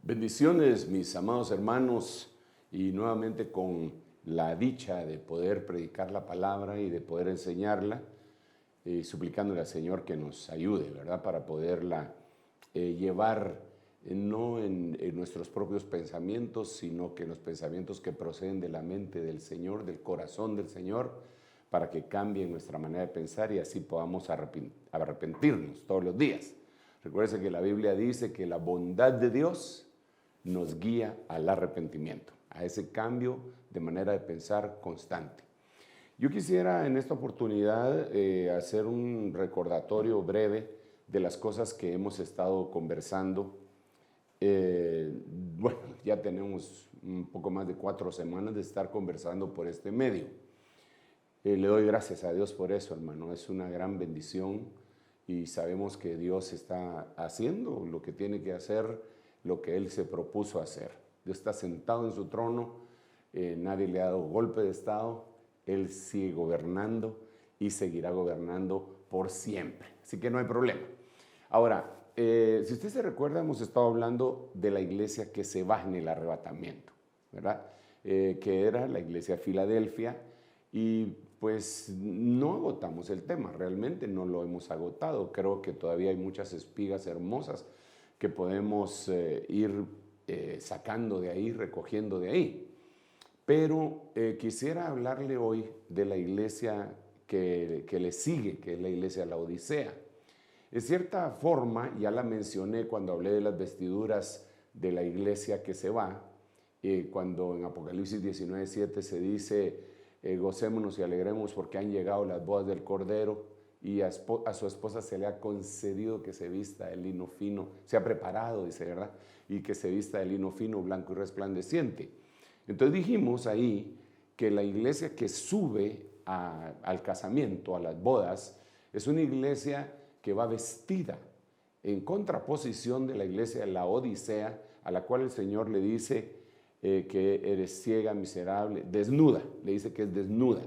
Bendiciones, mis amados hermanos, y nuevamente con la dicha de poder predicar la palabra y de poder enseñarla, suplicándole al Señor que nos ayude, ¿verdad?, para poderla llevar no en nuestros propios pensamientos, sino que en los pensamientos que proceden de la mente del Señor, del corazón del Señor, para que cambie nuestra manera de pensar y así podamos arrepentirnos todos los días. Recuerden que la Biblia dice que la bondad de Dios nos guía al arrepentimiento, a ese cambio de manera de pensar constante. Yo quisiera en esta oportunidad hacer un recordatorio breve de las cosas que hemos estado conversando. Bueno, ya tenemos un poco más de 4 semanas de estar conversando por este medio. Le doy gracias a Dios por eso, hermano. Es una gran bendición y sabemos que Dios está haciendo lo que tiene que hacer, lo que Él se propuso hacer. Dios está sentado en su trono, nadie le ha dado golpe de estado, Él sigue gobernando y seguirá gobernando por siempre. Así que no hay problema. Ahora, si usted se recuerda, hemos estado hablando de la iglesia que se va en el arrebatamiento, ¿verdad? Que era la iglesia de Filadelfia, y pues no agotamos el tema, realmente no lo hemos agotado. Creo que todavía hay muchas espigas hermosas que podemos ir sacando de ahí, recogiendo de ahí. Pero quisiera hablarle hoy de la iglesia que le sigue, que es la iglesia de la Odisea. De cierta forma, ya la mencioné cuando hablé de las vestiduras de la iglesia que se va, cuando en Apocalipsis 19:7 se dice, gocémonos y alegremos porque han llegado las bodas del Cordero, y a su esposa se le ha concedido que se vista de lino fino, se ha preparado, dice, ¿verdad? Y que se vista de lino fino, blanco y resplandeciente. Entonces dijimos ahí que la iglesia que sube al casamiento, a las bodas, es una iglesia que va vestida, en contraposición de la iglesia de la Odisea, a la cual el Señor le dice que eres ciega, miserable, desnuda, le dice que es desnuda.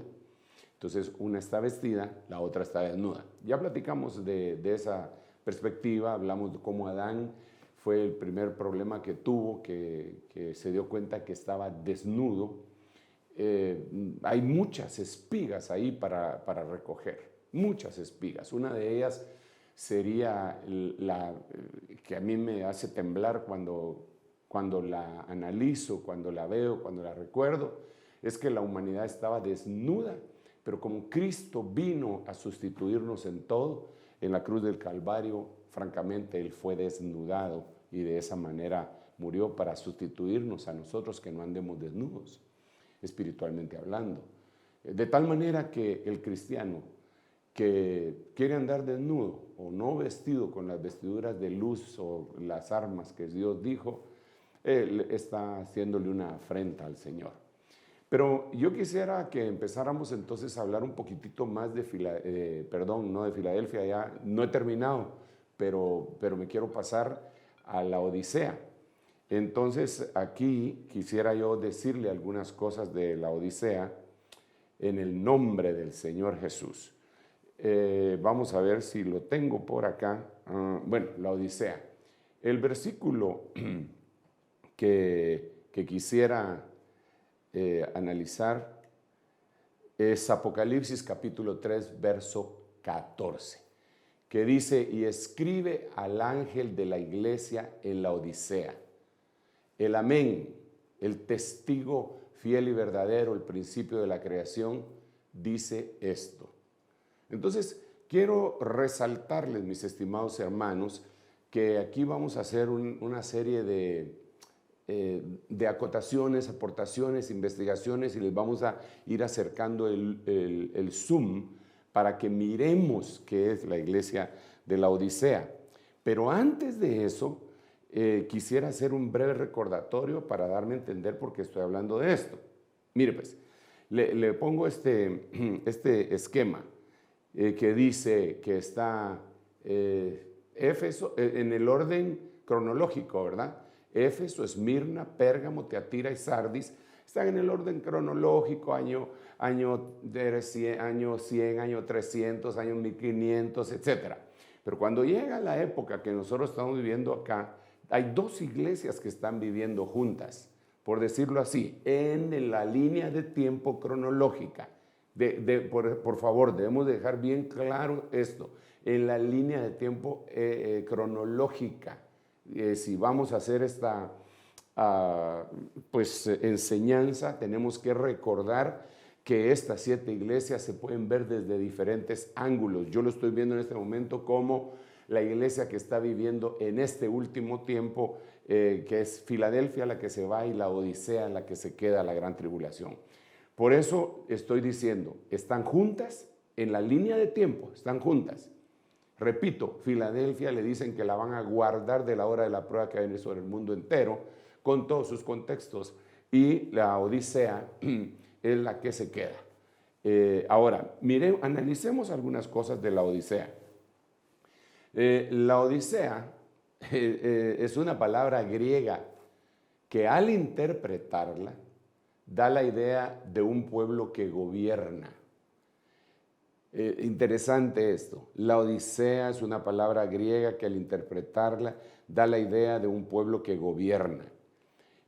Entonces, una está vestida, la otra está desnuda. Ya platicamos de esa perspectiva, hablamos de cómo Adán fue el primer problema que tuvo, que se dio cuenta que estaba desnudo. Hay muchas espigas ahí para recoger, muchas espigas. Una de ellas sería la que a mí me hace temblar cuando la analizo, cuando la veo, cuando la recuerdo, es que la humanidad estaba desnuda. Pero como Cristo vino a sustituirnos en todo, en la cruz del Calvario, francamente, Él fue desnudado y de esa manera murió para sustituirnos a nosotros que no andemos desnudos, espiritualmente hablando. De tal manera que el cristiano que quiere andar desnudo o no vestido con las vestiduras de luz o las armas que Dios dijo, él está haciéndole una afrenta al Señor. Pero yo quisiera que empezáramos entonces a hablar un poquitito más de no de Filadelfia, ya no he terminado, pero me quiero pasar a la Odisea. Entonces aquí quisiera yo decirle algunas cosas de la Odisea en el nombre del Señor Jesús. Vamos a ver si lo tengo por acá. Bueno, la Odisea. El versículo que quisiera analizar es Apocalipsis capítulo 3, verso 14, que dice, y escribe al ángel de la iglesia en la Odisea, el amén, el testigo fiel y verdadero, el principio de la creación, dice esto. Entonces, quiero resaltarles, mis estimados hermanos, que aquí vamos a hacer una serie de acotaciones, aportaciones, investigaciones, y les vamos a ir acercando el zoom para que miremos qué es la iglesia de la Odisea. Pero antes de eso, quisiera hacer un breve recordatorio para darme a entender por qué estoy hablando de esto. Mire pues, le pongo este esquema que dice que está Éfeso en el orden cronológico, ¿verdad? Éfeso, Esmirna, Pérgamo, Teatira y Sardis están en el orden cronológico, año 100, año 300, año 1500, etc. Pero cuando llega la época que nosotros estamos viviendo acá, hay dos iglesias que están viviendo juntas, por decirlo así, en la línea de tiempo cronológica. Por favor, debemos dejar bien claro esto, en la línea de tiempo cronológica. Si vamos a hacer esta enseñanza, tenemos que recordar que estas 7 iglesias se pueden ver desde diferentes ángulos. Yo lo estoy viendo en este momento como la iglesia que está viviendo en este último tiempo, que es Filadelfia la que se va y la Odisea la que se queda, la gran tribulación. Por eso estoy diciendo, están juntas en la línea de tiempo, están juntas. Repito, Filadelfia le dicen que la van a guardar de la hora de la prueba que viene sobre el mundo entero, con todos sus contextos, y la Odisea es la que se queda. Ahora, analicemos algunas cosas de la Odisea. La Odisea es una palabra griega que al interpretarla da la idea de un pueblo que gobierna. Interesante esto. La Odisea es una palabra griega que al interpretarla da la idea de un pueblo que gobierna.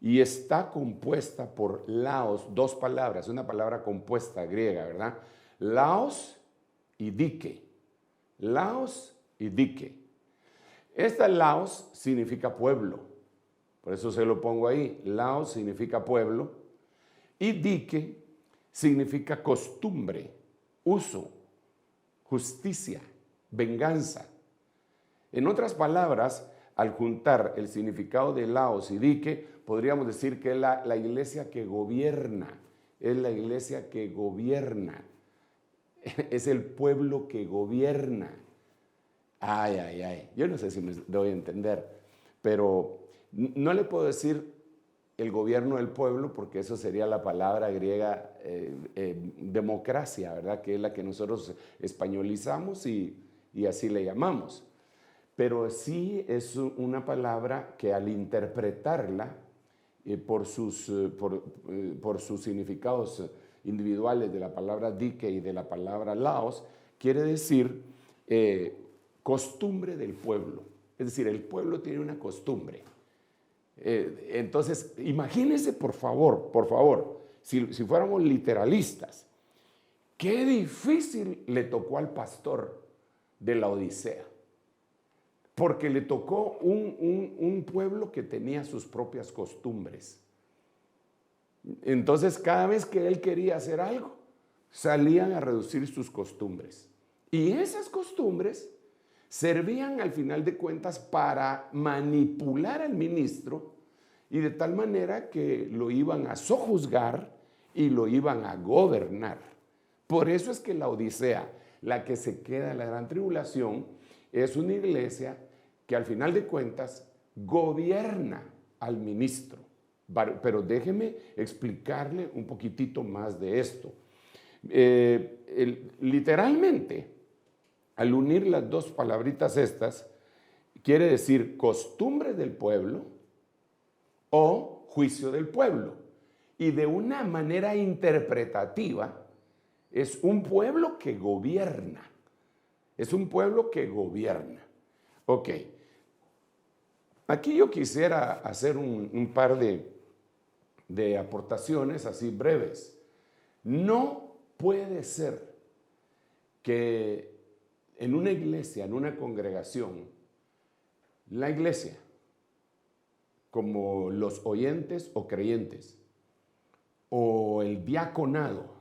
Y está compuesta por laos, 2 palabras, una palabra compuesta griega, ¿verdad? Laos y dique. Laos y dique. Esta laos significa pueblo, por eso se lo pongo ahí. Laos significa pueblo y dique significa costumbre, uso, justicia, venganza. En otras palabras, al juntar el significado de laos y dique, podríamos decir que es la iglesia que gobierna, es la iglesia que gobierna, es el pueblo que gobierna. Yo no sé si me doy a entender, pero no le puedo decir el gobierno del pueblo porque eso sería la palabra griega democracia, ¿verdad? Que es la que nosotros españolizamos y así le llamamos. Pero sí es una palabra que al interpretarla por sus significados individuales de la palabra dique y de la palabra laos, quiere decir costumbre del pueblo. Es decir, el pueblo tiene una costumbre. Entonces, imagínense por favor, si fuéramos literalistas, qué difícil le tocó al pastor de la Odisea. Porque le tocó un pueblo que tenía sus propias costumbres. Entonces, cada vez que él quería hacer algo, salían a reducir sus costumbres. Y esas costumbres servían al final de cuentas para manipular al ministro y de tal manera que lo iban a sojuzgar y lo iban a gobernar. Por eso es que la Odisea, la que se queda en la gran tribulación, es una iglesia que al final de cuentas gobierna al ministro. Pero déjeme explicarle un poquitito más de esto. Literalmente, al unir las 2 palabritas estas, quiere decir costumbre del pueblo o juicio del pueblo. Y de una manera interpretativa, es un pueblo que gobierna. Es un pueblo que gobierna. Ok. Aquí yo quisiera hacer un par de aportaciones así breves. No puede ser que en una iglesia, en una congregación, la iglesia, como los oyentes o creyentes, o el diaconado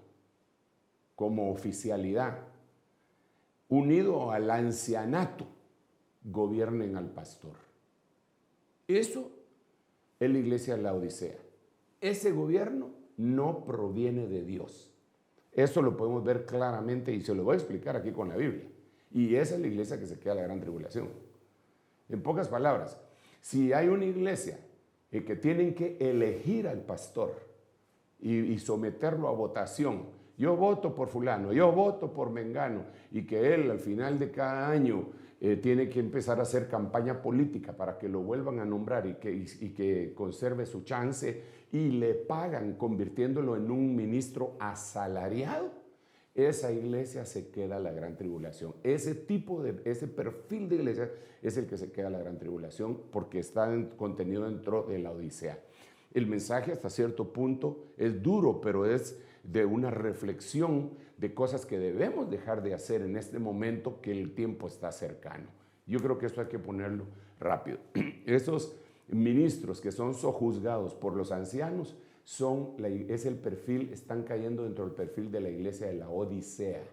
como oficialidad, unido al ancianato, gobiernen al pastor. Eso es la iglesia de la Odisea. Ese gobierno no proviene de Dios. Eso lo podemos ver claramente y se lo voy a explicar aquí con la Biblia. Y esa es la iglesia que se queda en la gran tribulación. En pocas palabras, si hay una iglesia que tienen que elegir al pastor y someterlo a votación, yo voto por fulano, yo voto por mengano, y que él al final de cada año tiene que empezar a hacer campaña política para que lo vuelvan a nombrar y que conserve su chance y le pagan convirtiéndolo en un ministro asalariado, esa iglesia se queda la gran tribulación. Ese perfil de iglesia es el que se queda la gran tribulación porque está contenido dentro de la Odisea. El mensaje hasta cierto punto es duro, pero es de una reflexión de cosas que debemos dejar de hacer en este momento que el tiempo está cercano. Yo creo que esto hay que ponerlo rápido. Esos ministros que son sojuzgados por los ancianos están cayendo dentro del perfil de la iglesia de la Odisea.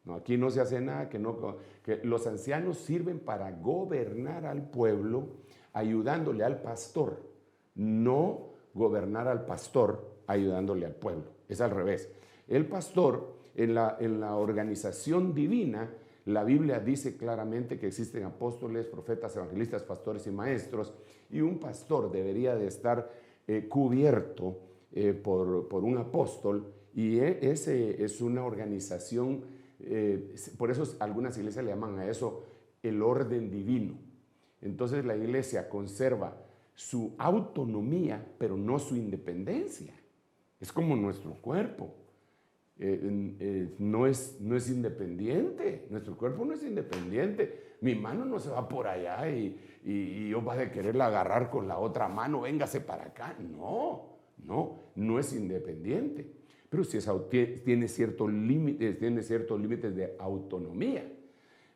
No, aquí no se hace nada que los ancianos sirven para gobernar al pueblo, ayudándole al pastor, no gobernar al pastor ayudándole al pueblo. Es al revés. El pastor, en la organización divina, la Biblia dice claramente que existen apóstoles, profetas, evangelistas, pastores y maestros, y un pastor debería de estar cubierto por un apóstol, y ese es una organización, por eso algunas iglesias le llaman a eso el orden divino. Entonces la iglesia conserva su autonomía, pero no su independencia. Es como nuestro cuerpo. No es independiente. Nuestro cuerpo no es independiente. Mi mano no se va por allá y yo voy a quererla agarrar con la otra mano, véngase para acá. No es independiente. Pero sí tiene ciertos límites de autonomía.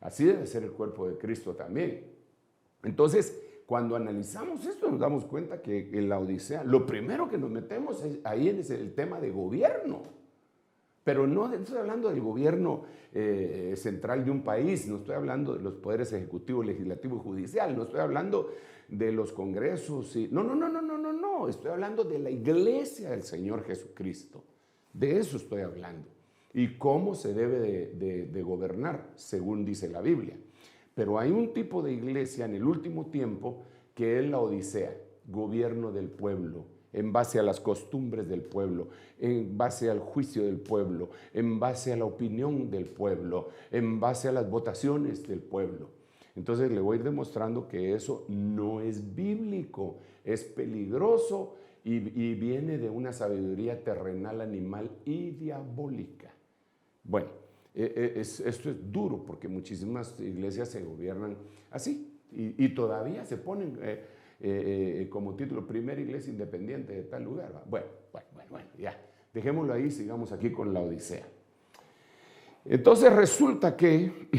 Así debe ser el cuerpo de Cristo también. Entonces, cuando analizamos esto, nos damos cuenta que en la Odisea, lo primero que nos metemos ahí es el tema de gobierno. Pero no estoy hablando del gobierno central de un país, no estoy hablando de los poderes ejecutivo, legislativo y judicial, no estoy hablando de los congresos. No, estoy hablando de la iglesia del Señor Jesucristo. De eso estoy hablando. Y cómo se debe de gobernar, según dice la Biblia. Pero hay un tipo de iglesia en el último tiempo que es la Odisea, gobierno del pueblo, en base a las costumbres del pueblo, en base al juicio del pueblo, en base a la opinión del pueblo, en base a las votaciones del pueblo. Entonces le voy a ir demostrando que eso no es bíblico, es peligroso y viene de una sabiduría terrenal, animal y diabólica. Bueno, esto es duro porque muchísimas iglesias se gobiernan así y todavía se ponen como título, primera iglesia independiente de tal lugar. Bueno, ya, dejémoslo ahí, sigamos aquí con la Odisea. Entonces resulta que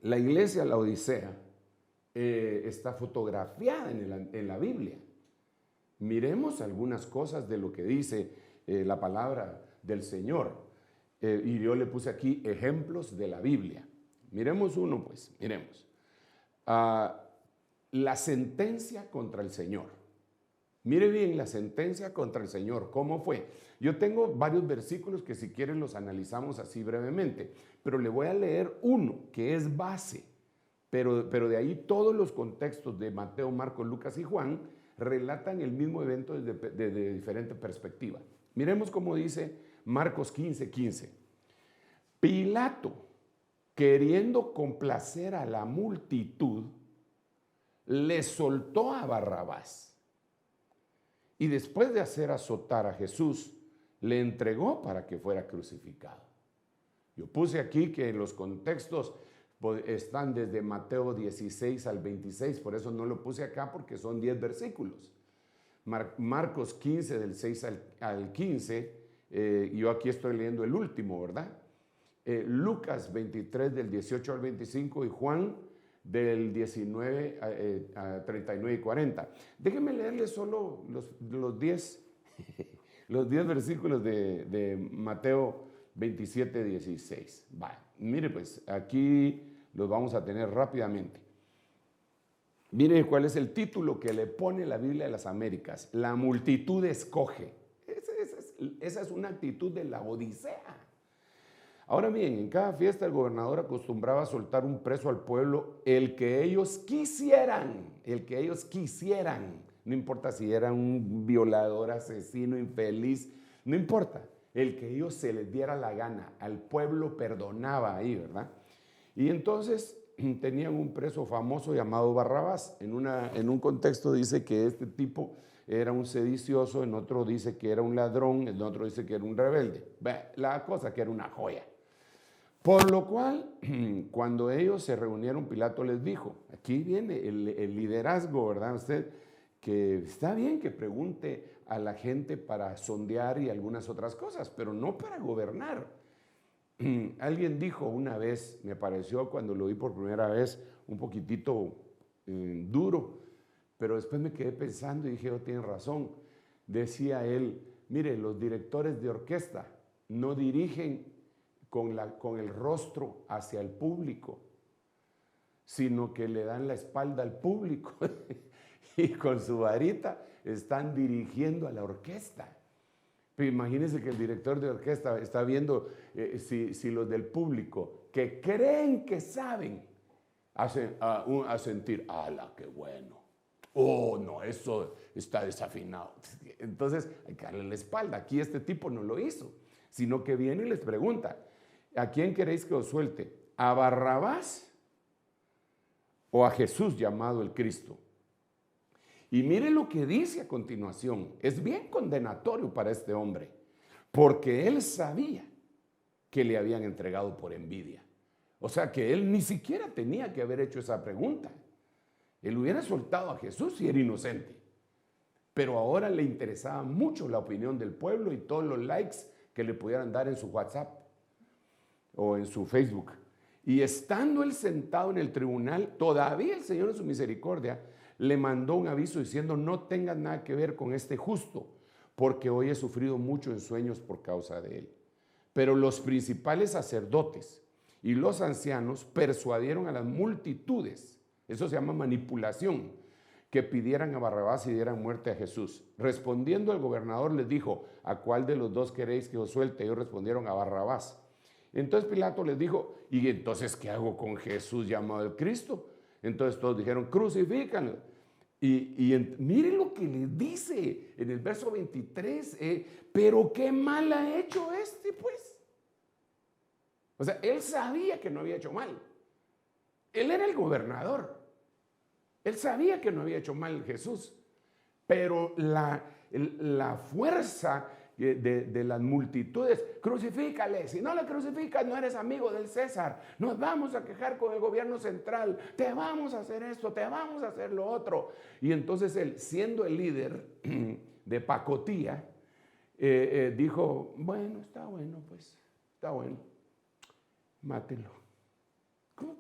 la iglesia, la Odisea, está fotografiada en la Biblia. Miremos algunas cosas de lo que dice la palabra del Señor. Y yo le puse aquí ejemplos de la Biblia. Miremos uno, pues, miremos. La sentencia contra el Señor. Mire bien la sentencia contra el Señor. ¿Cómo fue? Yo tengo varios versículos que si quieren los analizamos así brevemente, pero le voy a leer uno que es base. Pero de ahí todos los contextos de Mateo, Marcos, Lucas y Juan relatan el mismo evento desde diferente perspectiva. Miremos cómo dice Marcos 15:15. Pilato, queriendo complacer a la multitud, le soltó a Barrabás y después de hacer azotar a Jesús, le entregó para que fuera crucificado. Yo puse aquí que los contextos están desde Mateo 16 al 26, por eso no lo puse acá porque son 10 versículos. Marcos 15 del 6 al 15, yo aquí estoy leyendo el último, ¿verdad? Lucas 23 del 18 al 25 y Juan del 19 a 39 y 40. Déjenme leerles solo los 10 versículos de Mateo 27, 16. Va, mire pues, aquí los vamos a tener rápidamente. Mire cuál es el título que le pone la Biblia de las Américas. La multitud escoge. Esa es una actitud de la Odisea. Ahora bien, en cada fiesta el gobernador acostumbraba a soltar un preso al pueblo, el que ellos quisieran, no importa si era un violador, asesino, infeliz, no importa, el que ellos se les diera la gana, al pueblo perdonaba ahí, ¿verdad? Y entonces tenían un preso famoso llamado Barrabás. En un contexto dice que este tipo era un sedicioso, en otro dice que era un ladrón, en otro dice que era un rebelde. La cosa que era una joya. Por lo cual, cuando ellos se reunieron, Pilato les dijo, aquí viene el liderazgo, ¿verdad? Usted, que está bien que pregunte a la gente para sondear y algunas otras cosas, pero no para gobernar. Alguien dijo una vez, me pareció cuando lo vi por primera vez, un poquitito duro, pero después me quedé pensando y dije, oh, tiene razón. Decía él, mire, los directores de orquesta no dirigen con el rostro hacia el público, sino que le dan la espalda al público y con su varita están dirigiendo a la orquesta. Pero imagínense que el director de orquesta está viendo si los del público que creen que saben hacen a sentir, ¡ala, qué bueno! ¡Oh, no, eso está desafinado! Entonces hay que darle la espalda. Aquí este tipo no lo hizo, sino que viene y les pregunta, ¿a quién queréis que os suelte? ¿A Barrabás o a Jesús llamado el Cristo? Y mire lo que dice a continuación. Es bien condenatorio para este hombre, porque él sabía que le habían entregado por envidia. O sea que él ni siquiera tenía que haber hecho esa pregunta. Él hubiera soltado a Jesús si era inocente. Pero ahora le interesaba mucho la opinión del pueblo y todos los likes que le pudieran dar en su WhatsApp o en su Facebook. Y estando él sentado en el tribunal, todavía el Señor en su misericordia le mandó un aviso diciendo, no tengas nada que ver con este justo, porque hoy he sufrido mucho en sueños por causa de él. Pero los principales sacerdotes y los ancianos persuadieron a las multitudes, eso se llama manipulación, que pidieran a Barrabás y dieran muerte a Jesús. Respondiendo el gobernador les dijo, ¿a cuál de los dos queréis que os suelte? Ellos respondieron, a Barrabás. Entonces Pilato les dijo, ¿y entonces qué hago con Jesús llamado el Cristo? Entonces todos dijeron, crucifícanlo. Miren lo que le dice en el verso 23, pero qué mal ha hecho este, pues. O sea, él sabía que no había hecho mal. Él era el gobernador. Él sabía que no había hecho mal Jesús. Pero la fuerza de las multitudes, crucifícale, si no le crucificas no eres amigo del César, nos vamos a quejar con el gobierno central, te vamos a hacer esto, te vamos a hacer lo otro. Y entonces él, siendo el líder de pacotilla, dijo, bueno, está bueno, pues, está bueno, mátelo. ¿Cómo?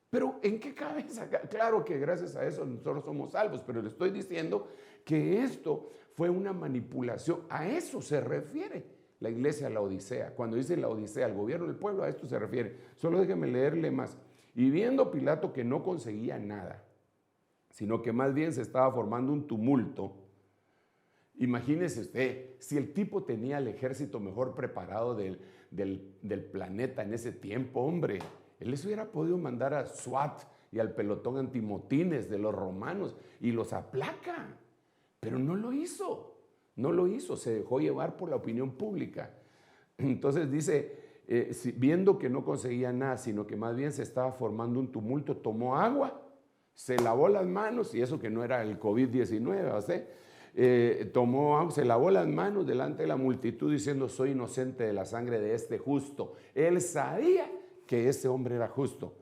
Pero ¿en qué cabeza? Claro que gracias a eso nosotros somos salvos, pero le estoy diciendo que esto fue una manipulación. A eso se refiere la iglesia de la Odisea. Cuando dice la Odisea, el gobierno del pueblo, a esto se refiere. Solo déjeme leerle más. Y viendo Pilato que no conseguía nada, sino que más bien se estaba formando un tumulto. Imagínese usted, si el tipo tenía el ejército mejor preparado del planeta en ese tiempo, hombre, él les hubiera podido mandar a SWAT y al pelotón antimotines de los romanos y los aplaca. Pero no lo hizo, se dejó llevar por la opinión pública. Entonces dice, viendo que no conseguía nada, sino que más bien se estaba formando un tumulto, tomó agua, se lavó las manos, y eso que no era el COVID-19, tomó agua, se lavó las manos delante de la multitud diciendo, soy inocente de la sangre de este justo. Él sabía que ese hombre era justo.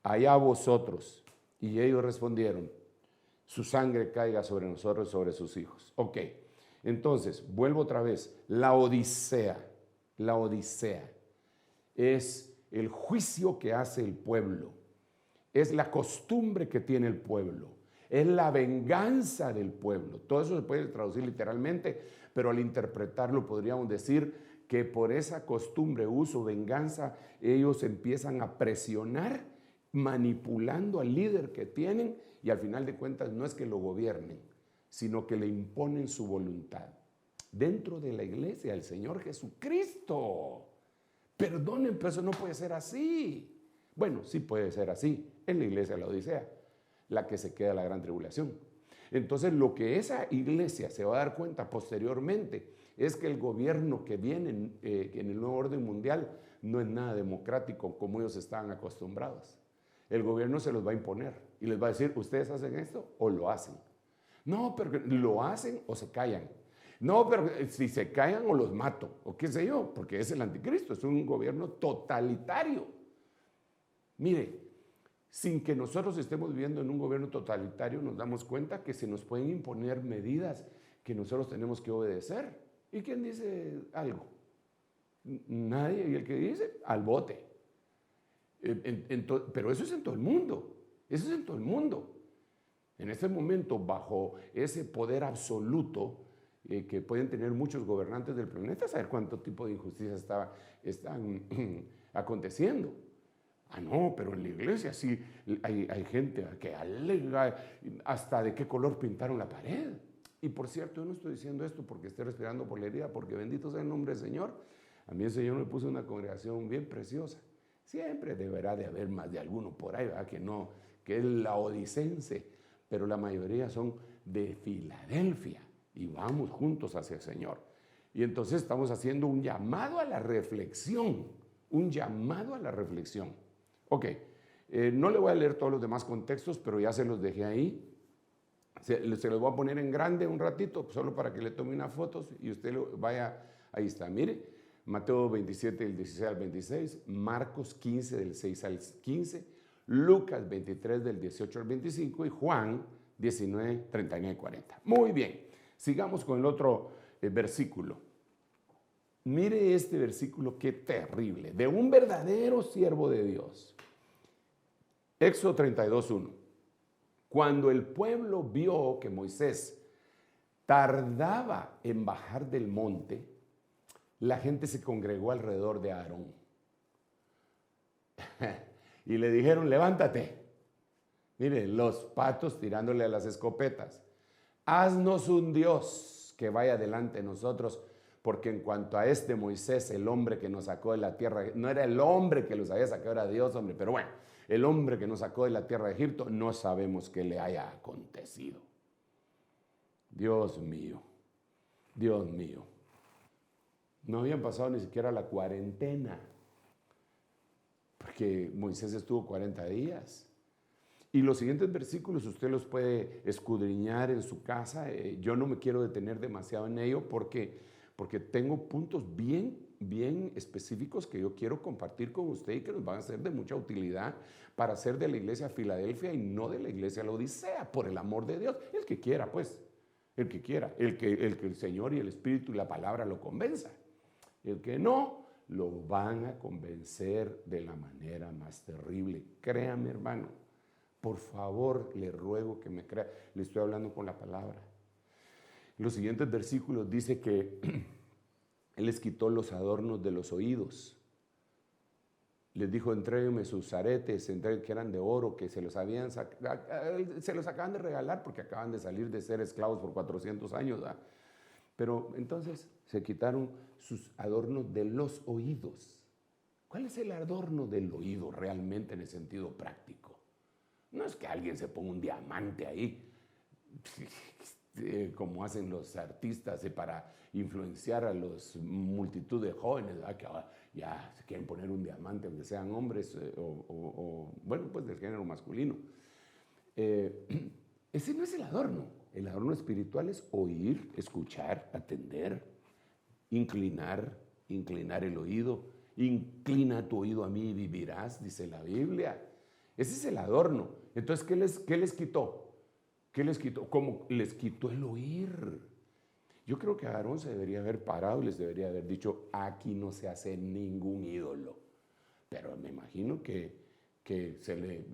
Allá vosotros. Y ellos respondieron, su sangre caiga sobre nosotros y sobre sus hijos. Ok, entonces, vuelvo otra vez. La Odisea es el juicio que hace el pueblo, es la costumbre que tiene el pueblo, es la venganza del pueblo. Todo eso se puede traducir literalmente, pero al interpretarlo podríamos decir que por esa costumbre, uso, venganza, ellos empiezan a presionar, manipulando al líder que tienen, y al final de cuentas no es que lo gobiernen, sino que le imponen su voluntad. Dentro de la iglesia del Señor Jesucristo. Perdonen, pero eso no puede ser así. Bueno, sí puede ser así en la iglesia de la Odisea, la que se queda la gran tribulación. Entonces, lo que esa iglesia se va a dar cuenta posteriormente es que el gobierno que viene en el nuevo orden mundial no es nada democrático como ellos estaban acostumbrados. El gobierno se los va a imponer y les va a decir, ustedes hacen esto o lo hacen. No, pero lo hacen o se callan. No, pero si se callan o los mato, o qué sé yo, porque es el anticristo, es un gobierno totalitario. Mire, sin que nosotros estemos viviendo en un gobierno totalitario, nos damos cuenta que se nos pueden imponer medidas que nosotros tenemos que obedecer. ¿Y quién dice algo? Nadie. Y el que dice, al bote. Pero eso es en todo el mundo. Eso es en todo el mundo. En este momento, bajo ese poder absoluto que pueden tener muchos gobernantes del planeta, saber cuánto tipo de injusticias están aconteciendo. Ah, no, pero en la iglesia sí hay gente que alega hasta de qué color pintaron la pared. Y por cierto, yo no estoy diciendo esto porque esté respirando por la herida, porque bendito sea el nombre del Señor. A mí el Señor me puso una congregación bien preciosa. Siempre deberá de haber más de alguno por ahí, ¿verdad? Que no, que es laodicense, pero la mayoría son de Filadelfia y vamos juntos hacia el Señor. Y entonces estamos haciendo un llamado a la reflexión, un llamado a la reflexión. Ok, no le voy a leer todos los demás contextos, pero ya se los dejé ahí. Se los voy a poner en grande un ratito, solo para que le tome unas fotos y usted vaya, ahí está, mire. Mateo 27 del 16 al 26, Marcos 15 del 6 al 15, Lucas 23 del 18 al 25 y Juan 19, 39 y 40. Muy bien, sigamos con el otro versículo. Mire este versículo, qué terrible, de un verdadero siervo de Dios. Éxodo 32, 1. Cuando el pueblo vio que Moisés tardaba en bajar del monte, la gente se congregó alrededor de Aarón. Y le dijeron, levántate. Mire, los patos tirándole a las escopetas. Haznos un Dios que vaya delante de nosotros, porque en cuanto a este Moisés, el hombre que nos sacó de la tierra, no era el hombre que los había sacado, era Dios, hombre, pero bueno, el hombre que nos sacó de la tierra de Egipto, no sabemos qué le haya acontecido. Dios mío, Dios mío. No habían pasado ni siquiera la cuarentena, porque Moisés estuvo 40 días. Y los siguientes versículos usted los puede escudriñar en su casa. Yo no me quiero detener demasiado en ello porque tengo puntos bien específicos que yo quiero compartir con usted y que nos van a ser de mucha utilidad para ser de la iglesia Filadelfia y no de la iglesia Laodicea, por el amor de Dios. El que quiera, pues, el que quiera, el que el Señor y el Espíritu y la palabra lo convenza. El que no, lo van a convencer de la manera más terrible. Créame, hermano, por favor, le ruego que me crea. Le estoy hablando con la palabra. En los siguientes versículos dice que Él les quitó los adornos de los oídos. Les dijo, entréguenme sus aretes, que eran de oro, que se los acaban de regalar porque acaban de salir de ser esclavos por 400 años, ¿verdad? Pero entonces se quitaron sus adornos de los oídos. ¿Cuál es el adorno del oído realmente en el sentido práctico? No es que alguien se ponga un diamante ahí, como hacen los artistas para influenciar a los multitud de jóvenes, ¿verdad? Que ya se quieren poner un diamante, aunque sean hombres bueno, pues del género masculino. Ese no es el adorno. El adorno espiritual es oír, escuchar, atender, inclinar el oído. Inclina tu oído a mí y vivirás, dice la Biblia. Ese es el adorno. Entonces, ¿qué les quitó? ¿Qué les quitó? ¿Cómo? Les quitó el oír. Yo creo que Aarón se debería haber parado y les debería haber dicho, aquí no se hace ningún ídolo. Pero me imagino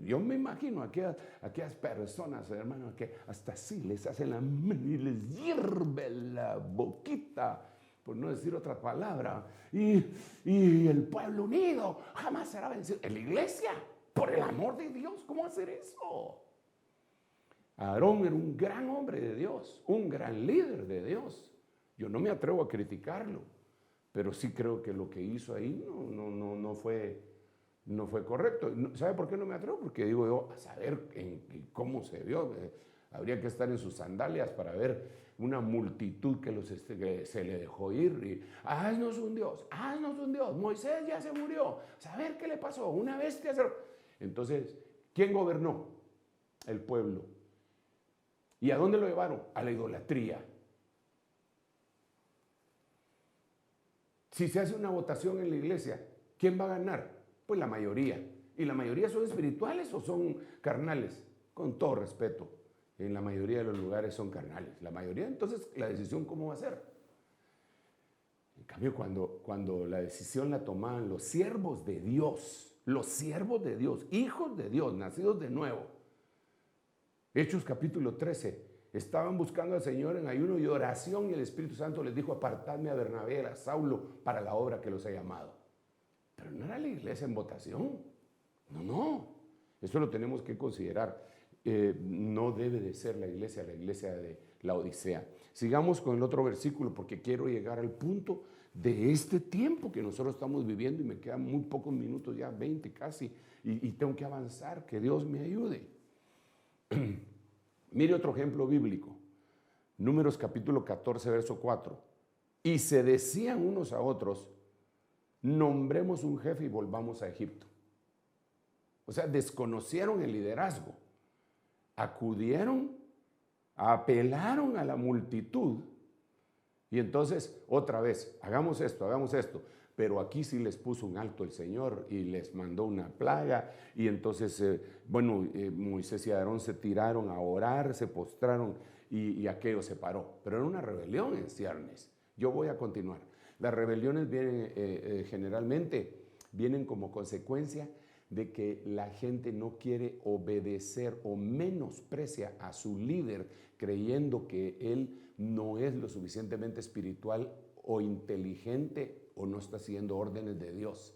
yo me imagino aquellas personas, hermano, que hasta así les hacen la mano y les hierve la boquita, por no decir otra palabra, y el pueblo unido jamás será vencido. En la iglesia, por el amor de Dios, ¿cómo hacer eso? Aarón era un gran hombre de Dios, un gran líder de Dios. Yo no me atrevo a criticarlo, pero sí creo que lo que hizo ahí no fue correcto. ¿Sabe por qué no me atrevo? Porque digo yo, a saber cómo se vio. Habría que estar en sus sandalias para ver una multitud que se le dejó ir. Y, haznos un Dios, Moisés ya se murió. Saber qué le pasó, una bestia. Entonces, ¿quién gobernó? El pueblo. ¿Y a dónde lo llevaron? A la idolatría. Si se hace una votación en la iglesia, ¿quién va a ganar? Pues la mayoría. ¿Y la mayoría son espirituales o son carnales? Con todo respeto, en la mayoría de los lugares son carnales. La mayoría, entonces, la decisión, ¿cómo va a ser? En cambio, cuando la decisión la tomaban los siervos de Dios, hijos de Dios, nacidos de nuevo. Hechos capítulo 13. Estaban buscando al Señor en ayuno y oración y el Espíritu Santo les dijo: apartadme a Bernabé y a Saulo para la obra que los ha llamado. Pero no era la iglesia en votación. No. Eso lo tenemos que considerar. No debe de ser la iglesia de Laodicea. Sigamos con el otro versículo porque quiero llegar al punto de este tiempo que nosotros estamos viviendo y me quedan muy pocos minutos, ya 20 casi, y tengo que avanzar, que Dios me ayude. Mire otro ejemplo bíblico. Números capítulo 14, verso 4. Y se decían unos a otros: nombremos un jefe y volvamos a Egipto. O sea, desconocieron el liderazgo. Acudieron, apelaron a la multitud. Y entonces, otra vez, hagamos esto. Pero aquí sí les puso un alto el Señor y les mandó una plaga. Y entonces, Moisés y Aarón se tiraron a orar, se postraron y aquello se paró. Pero era una rebelión en ciernes. Yo voy a continuar. Las rebeliones generalmente vienen como consecuencia de que la gente no quiere obedecer o menosprecia a su líder, creyendo que él no es lo suficientemente espiritual o inteligente o no está siguiendo órdenes de Dios.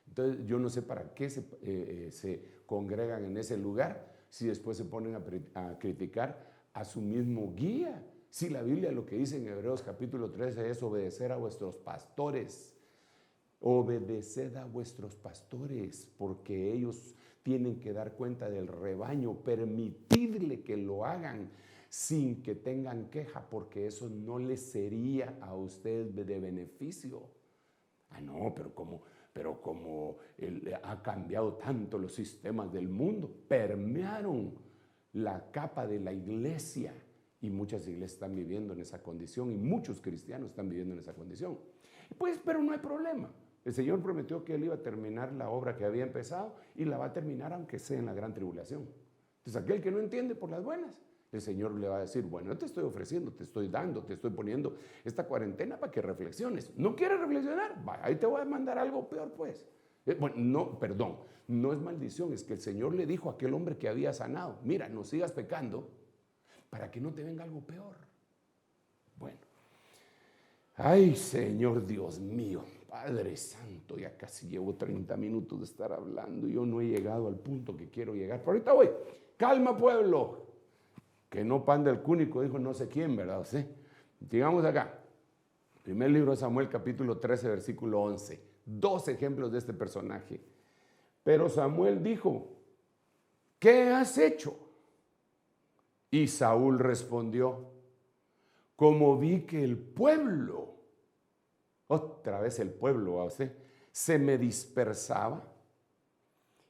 Entonces yo no sé para qué se congregan en ese lugar si después se ponen a criticar a su mismo guía. Si la Biblia lo que dice en Hebreos capítulo 13 es obedecer a vuestros pastores. Obedeced a vuestros pastores, porque ellos tienen que dar cuenta del rebaño. Permitidle que lo hagan sin que tengan queja, porque eso no les sería a ustedes de beneficio. No, pero como ha cambiado tanto los sistemas del mundo, permearon la capa de la iglesia, y muchas iglesias están viviendo en esa condición, y muchos cristianos están viviendo en esa condición. Pues, pero no hay problema. El Señor prometió que Él iba a terminar la obra que había empezado y la va a terminar aunque sea en la gran tribulación. Entonces, aquel que no entiende por las buenas, el Señor le va a decir: bueno, yo te estoy ofreciendo, te estoy dando, te estoy poniendo esta cuarentena para que reflexiones. ¿No quieres reflexionar? Vaya, ahí te voy a mandar algo peor, pues. No es maldición, es que el Señor le dijo a aquel hombre que había sanado: mira, no sigas pecando para que no te venga algo peor. Bueno. Ay, Señor Dios mío, Padre Santo, ya casi llevo 30 minutos de estar hablando y yo no he llegado al punto que quiero llegar. Pero ahorita voy. Calma, pueblo. Que no pan del cúnico, dijo no sé quién, ¿verdad? ¿Sí? Llegamos acá. Primer libro de Samuel, capítulo 13, versículo 11. 2 ejemplos de este personaje. Pero Samuel dijo: ¿qué has hecho? Y Saúl respondió: como vi que el pueblo, otra vez el pueblo, se me dispersaba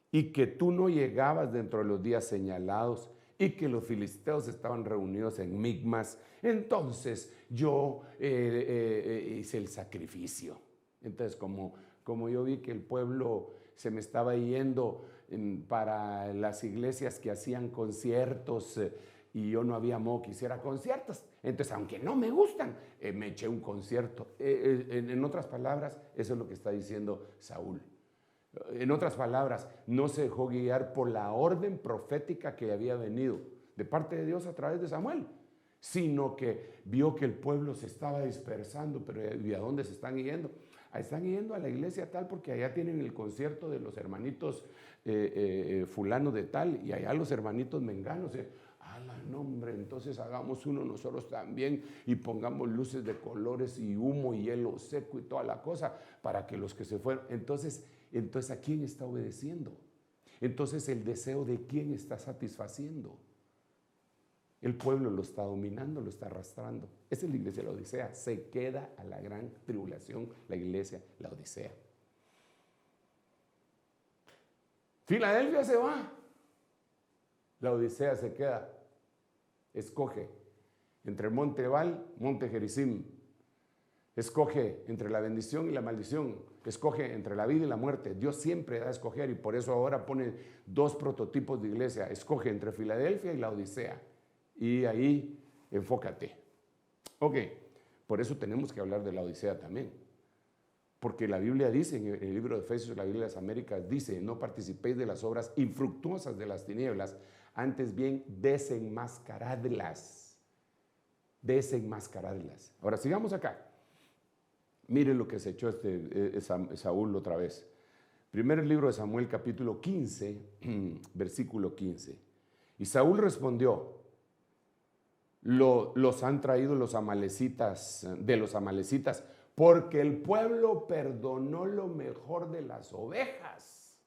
y que tú no llegabas dentro de los días señalados y que los filisteos estaban reunidos en Micmas, entonces yo hice el sacrificio. Entonces, como yo vi que el pueblo se me estaba yendo para las iglesias que hacían conciertos, y yo no había modo que hiciera conciertos, entonces aunque no me gustan, me eché un concierto. En otras palabras, eso es lo que está diciendo Saúl. En otras palabras, no se dejó guiar por la orden profética que había venido de parte de Dios a través de Samuel, sino que vio que el pueblo se estaba dispersando. Pero ¿y a dónde se están yendo? Están yendo a la iglesia tal porque allá tienen el concierto de los hermanitos fulano de tal, y allá los hermanitos menganos. Nombre, entonces hagamos uno nosotros también y pongamos luces de colores y humo y hielo seco y toda la cosa para que los que se fueron. Entonces ¿a quién está obedeciendo? Entonces, ¿el deseo de quién está satisfaciendo? El pueblo lo está dominando, lo está arrastrando. Esa es la iglesia de la Odisea. Se queda a la gran tribulación la iglesia, la Odisea. Filadelfia se va, la Odisea se queda. escoge entre el monte Ebal, monte Gerizim. Escoge entre la bendición y la maldición. Escoge entre la vida y la muerte. Dios siempre da a escoger y por eso ahora pone dos prototipos de iglesia. Escoge entre Filadelfia y la Odisea. Y ahí enfócate. Ok, por eso tenemos que hablar de la Odisea también. Porque la Biblia dice, en el libro de Efesios, la Biblia de las Américas dice, no participéis de las obras infructuosas de las tinieblas, antes bien desenmascaradlas. Desenmascaradlas. Ahora sigamos acá. Mire lo que se echó Saúl otra vez. Primer libro de Samuel, capítulo 15, versículo 15. Y Saúl respondió, los han traído los amalecitas, de los amalecitas, porque el pueblo perdonó lo mejor de las ovejas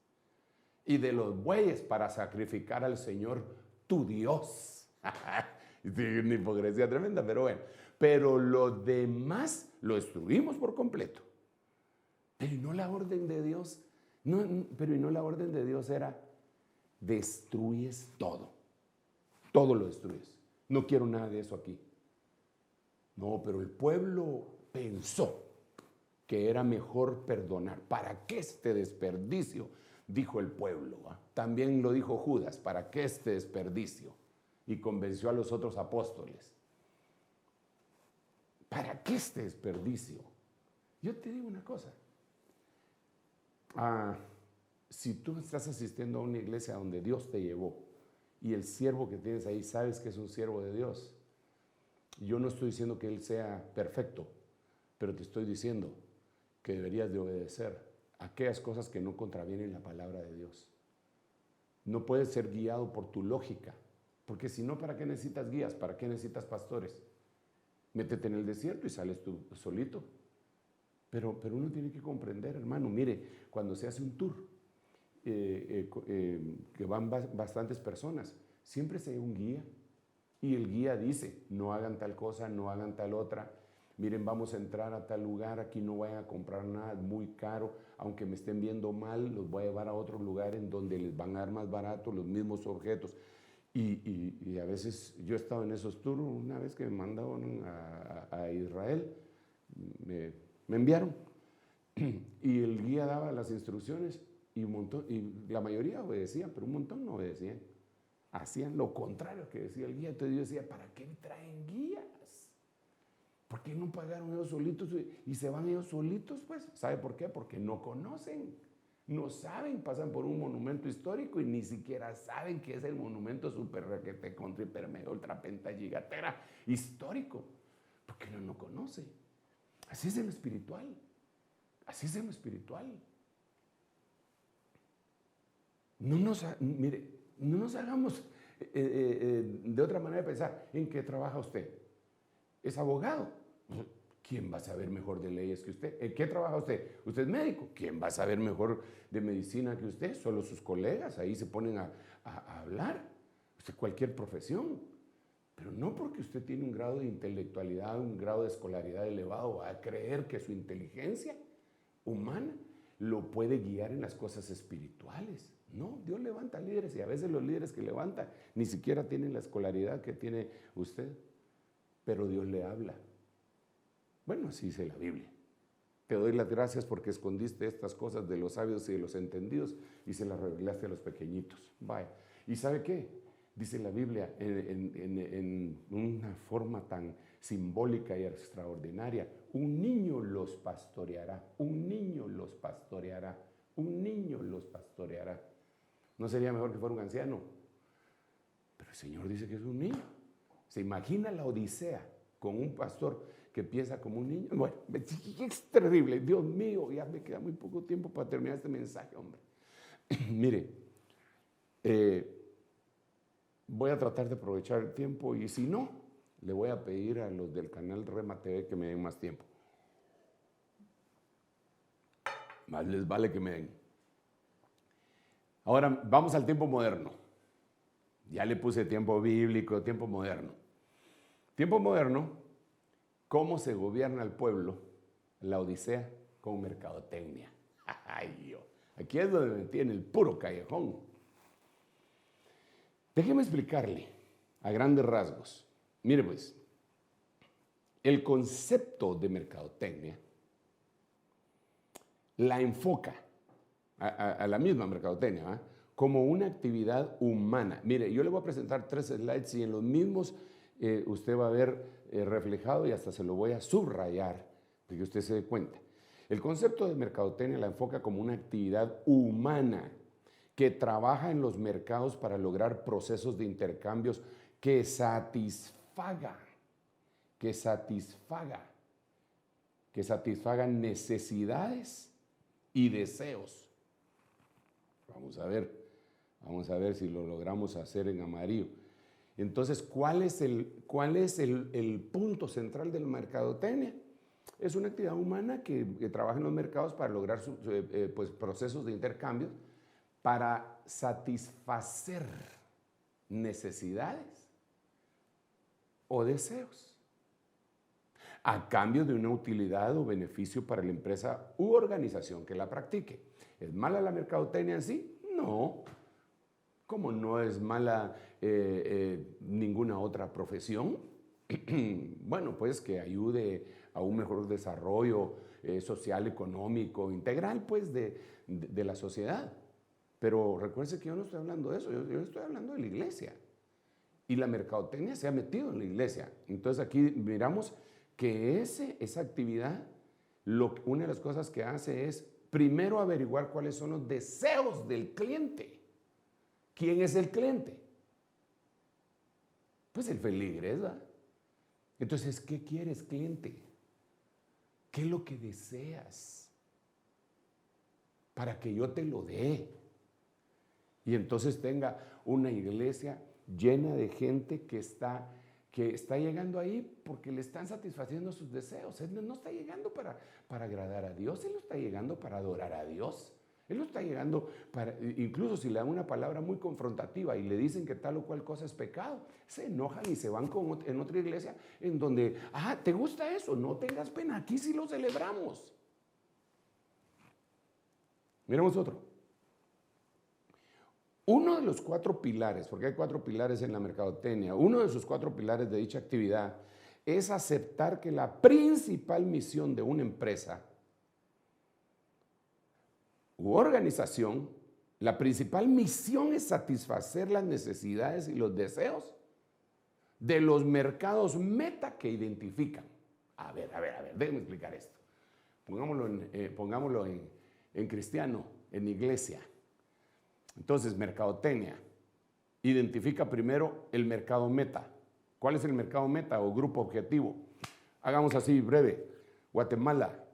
y de los bueyes para sacrificar al Señor tu Dios. Una hipocresía tremenda, pero bueno. Pero lo demás lo destruimos por completo. Pero no la orden de Dios, pero no la orden de Dios era, destruyes todo. Todo lo destruyes. No quiero nada de eso aquí. No, pero el pueblo pensó que era mejor perdonar. ¿Para qué este desperdicio? Dijo el pueblo. También lo dijo Judas, ¿para qué este desperdicio? Y convenció a los otros apóstoles. ¿Para qué este desperdicio? Yo te digo una cosa. Si tú estás asistiendo a una iglesia donde Dios te llevó y el siervo que tienes ahí sabes que es un siervo de Dios, yo no estoy diciendo que él sea perfecto, pero te estoy diciendo que deberías de obedecer aquellas cosas que no contravienen la palabra de Dios. No puedes ser guiado por tu lógica, porque si no, ¿para qué necesitas guías? ¿Para qué necesitas pastores? Métete en el desierto y sales tú solito. Pero uno tiene que comprender, hermano, mire, cuando se hace un tour, que van bastantes personas, siempre se hay un guía y el guía dice, no hagan tal cosa, no hagan tal otra, miren, vamos a entrar a tal lugar, aquí no vayan a comprar nada, muy caro, aunque me estén viendo mal, los voy a llevar a otro lugar en donde les van a dar más barato los mismos objetos. Y a veces yo he estado en esos tours, una vez que me mandaron a Israel, me enviaron y el guía daba las instrucciones y un montón, y la mayoría obedecían, pero un montón no obedecían. Hacían lo contrario que decía el guía. Entonces yo decía, ¿para qué traen guías? ¿Por qué no pagaron ellos solitos y se van ellos solitos? Pues, ¿sabe por qué? Porque no conocen. No saben, pasan por un monumento histórico y ni siquiera saben que es el monumento super requete contra hiper mega ultra penta gigatera histórico, porque uno no conoce. Así es en lo espiritual. Así es en lo espiritual. Mire, no nos hagamos de otra manera de pensar. ¿En qué trabaja usted? ¿Es abogado? ¿Quién va a saber mejor de leyes que usted? ¿En qué trabaja usted? ¿Usted es médico? ¿Quién va a saber mejor de medicina que usted? Solo sus colegas, ahí se ponen a hablar. Usted cualquier profesión. Pero no porque usted tiene un grado de intelectualidad, un grado de escolaridad elevado, va a creer que su inteligencia humana lo puede guiar en las cosas espirituales. No, Dios levanta líderes y a veces los líderes que levanta ni siquiera tienen la escolaridad que tiene usted, pero Dios le habla. Bueno, así dice la Biblia. Te doy las gracias porque escondiste estas cosas de los sabios y de los entendidos y se las revelaste a los pequeñitos. Vaya. ¿Y sabe qué? Dice la Biblia en una forma tan simbólica y extraordinaria. Un niño los pastoreará, un niño los pastoreará, un niño los pastoreará. ¿No sería mejor que fuera un anciano? Pero el Señor dice que es un niño. ¿Se imagina la Odisea con un pastor que piensa como un niño? Bueno, es terrible. Dios mío, ya me queda muy poco tiempo para terminar este mensaje, hombre. Mire, voy a tratar de aprovechar el tiempo y si no, le voy a pedir a los del canal Rema TV que me den más tiempo. Más les vale que me den. Ahora vamos al tiempo moderno. Ya le puse tiempo bíblico, tiempo moderno. Tiempo moderno, ¿cómo se gobierna el pueblo? La Odisea con mercadotecnia. Ay, Dios. Aquí es donde me tiene el puro callejón. Déjeme explicarle. a grandes rasgos. Mire pues, el concepto de mercadotecnia la enfoca a la misma mercadotecnia, ¿eh?, como una actividad humana. Mire, yo le voy a presentar 3 slides y en los mismos usted va a ver reflejado, y hasta se lo voy a subrayar para que usted se dé cuenta. El concepto de mercadotecnia la enfoca como una actividad humana que trabaja en los mercados para lograr procesos de intercambios que satisfagan necesidades y deseos. Vamos a ver si lo logramos hacer en amarillo. Entonces, ¿cuál es el punto central del mercadotecnia? Es una actividad humana que trabaja en los mercados para lograr pues, procesos de intercambio para satisfacer necesidades o deseos, a cambio de una utilidad o beneficio para la empresa u organización que la practique. ¿Es mala la mercadotecnia en sí? No. ¿Cómo no es mala ninguna otra profesión? Bueno, pues que ayude a un mejor desarrollo social, económico, integral, pues de la sociedad. Pero recuérdense que yo no estoy hablando de eso, yo estoy hablando de la iglesia. Y la mercadotecnia se ha metido en la iglesia. Entonces aquí miramos que esa actividad, una de las cosas que hace es primero averiguar cuáles son los deseos del cliente. ¿Quién es el cliente? Pues el feligrés, ¿verdad? Entonces, ¿qué quieres, cliente? ¿Qué es lo que deseas? Para que yo te lo dé. Y entonces tenga una iglesia llena de gente que está llegando ahí porque le están satisfaciendo sus deseos. Él no está llegando para agradar a Dios, él no está llegando para adorar a Dios. Él no está llegando incluso si le dan una palabra muy confrontativa y le dicen que tal o cual cosa es pecado, se enojan y se van en otra iglesia en donde, ¿te gusta eso? No tengas pena, aquí sí lo celebramos. Miremos otro. Uno de los 4 pilares, porque hay 4 pilares en la mercadotecnia, uno de sus 4 pilares de dicha actividad es aceptar que la principal misión de una empresa u organización, la principal misión es satisfacer las necesidades y los deseos de los mercados meta que identifican. A ver, déjenme explicar esto. Pongámoslo en cristiano, en iglesia. Entonces, mercadotecnia identifica primero el mercado meta. ¿Cuál es el mercado meta o grupo objetivo? Hagamos así, breve. Guatemala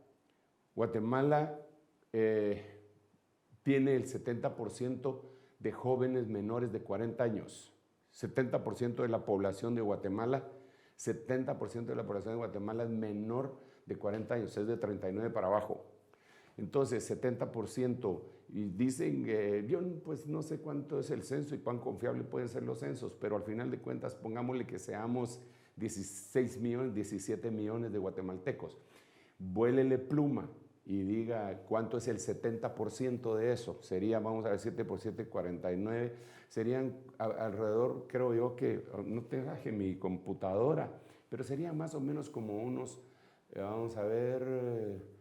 tiene el 70% de jóvenes menores de 40 años. 70% de la población de Guatemala, 70% de la población de Guatemala es menor de 40 años, es de 39 para abajo. Entonces, 70%, y dicen, yo pues no sé cuánto es el censo y cuán confiable pueden ser los censos, pero al final de cuentas, pongámosle que seamos 16 millones, 17 millones de guatemaltecos. Vuélele pluma y diga cuánto es el 70% de eso. Sería, vamos a ver, 7 por 7, 49. Serían alrededor, creo yo que, no traje mi computadora, pero serían más o menos como unos, vamos a ver,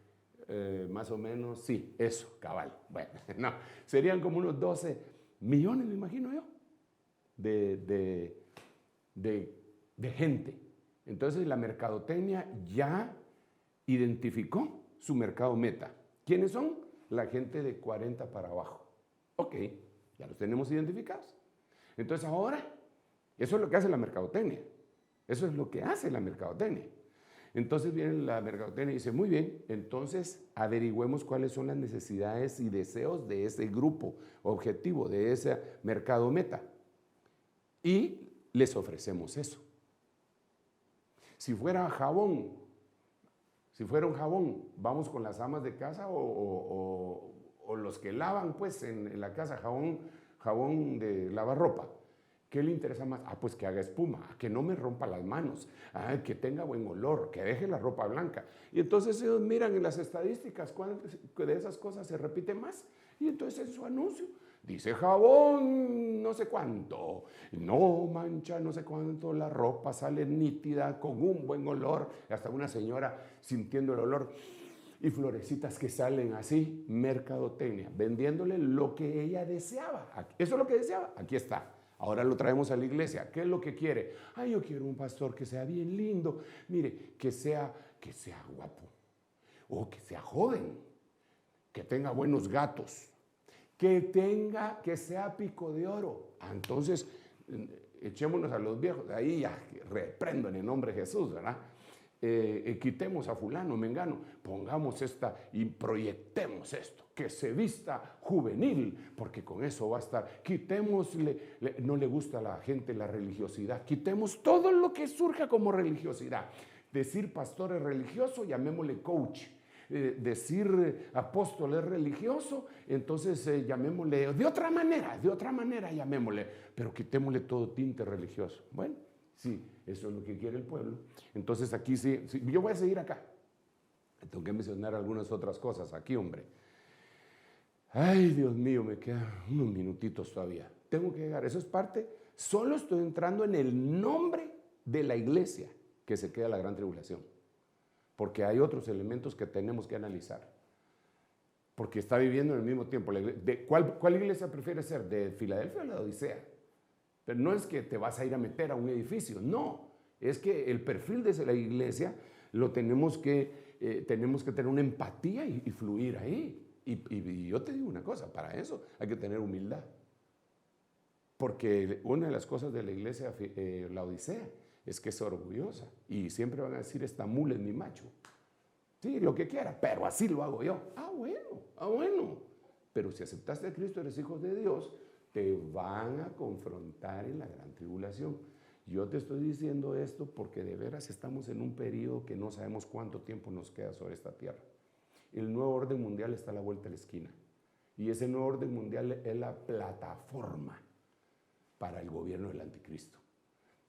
más o menos, sí, eso, cabal. Bueno, no, serían como unos 12 millones, me imagino yo, de gente. Entonces la mercadotecnia ya identificó su mercado meta. ¿Quiénes son? La gente de 40 para abajo. Ok, ya los tenemos identificados. Entonces ahora, eso es lo que hace la mercadotecnia. Eso es lo que hace la mercadotecnia. Entonces viene la mercadotecnia y dice, muy bien, entonces averigüemos cuáles son las necesidades y deseos de ese grupo objetivo, de ese mercado meta. Y les ofrecemos eso. Si fuera un jabón, vamos con las amas de casa o los que lavan pues en la casa, jabón de lavar ropa. ¿Qué le interesa más? Pues que haga espuma, que no me rompa las manos, que tenga buen olor, que deje la ropa blanca. Y entonces ellos miran en las estadísticas cuál de esas cosas se repite más. Y entonces en su anuncio dice jabón no sé cuánto, no mancha no sé cuánto, la ropa sale nítida, con un buen olor, hasta una señora sintiendo el olor. Y florecitas que salen así, mercadotecnia, vendiéndole lo que ella deseaba. Eso es lo que deseaba, aquí está. Ahora lo traemos a la iglesia. ¿Qué es lo que quiere? Yo quiero un pastor que sea bien lindo. Mire, que sea guapo. O que sea joven. Que tenga buenos gatos. Que sea pico de oro. Entonces, echémonos a los viejos. Ahí ya reprendo en el nombre de Jesús, ¿verdad? Quitemos a fulano, mengano, pongamos esta y proyectemos esto, que se vista juvenil, porque con eso va a estar. Quitémosle, no le gusta a la gente la religiosidad, quitemos todo lo que surja como religiosidad. Decir pastor es religioso, llamémosle coach. Decir apóstol es religioso, entonces llamémosle de otra manera llamémosle, pero quitémosle todo tinte religioso. Bueno, sí, eso es lo que quiere el pueblo. Entonces aquí sí, yo voy a seguir acá. Tengo que mencionar algunas otras cosas aquí, hombre. Ay, Dios mío, me quedan unos minutitos todavía. Tengo que llegar, eso es parte, solo estoy entrando en el nombre de la iglesia que se queda la gran tribulación. Porque hay otros elementos que tenemos que analizar. Porque está viviendo en el mismo tiempo. ¿Cuál iglesia prefiere ser? ¿De Filadelfia o la Odisea? Pero no es que te vas a ir a meter a un edificio, no. Es que el perfil de la iglesia lo tenemos que tener una empatía y fluir ahí. Y yo te digo una cosa, para eso hay que tener humildad. Porque una de las cosas de la iglesia, la Odisea, es que es orgullosa. Y siempre van a decir, esta mula es mi macho. Sí, lo que quiera, pero así lo hago yo. Bueno. Pero si aceptaste a Cristo, eres hijo de Dios, te van a confrontar en la gran tribulación. Yo te estoy diciendo esto porque de veras estamos en un periodo que no sabemos cuánto tiempo nos queda sobre esta tierra. El nuevo orden mundial está a la vuelta de la esquina. Y ese nuevo orden mundial es la plataforma para el gobierno del anticristo.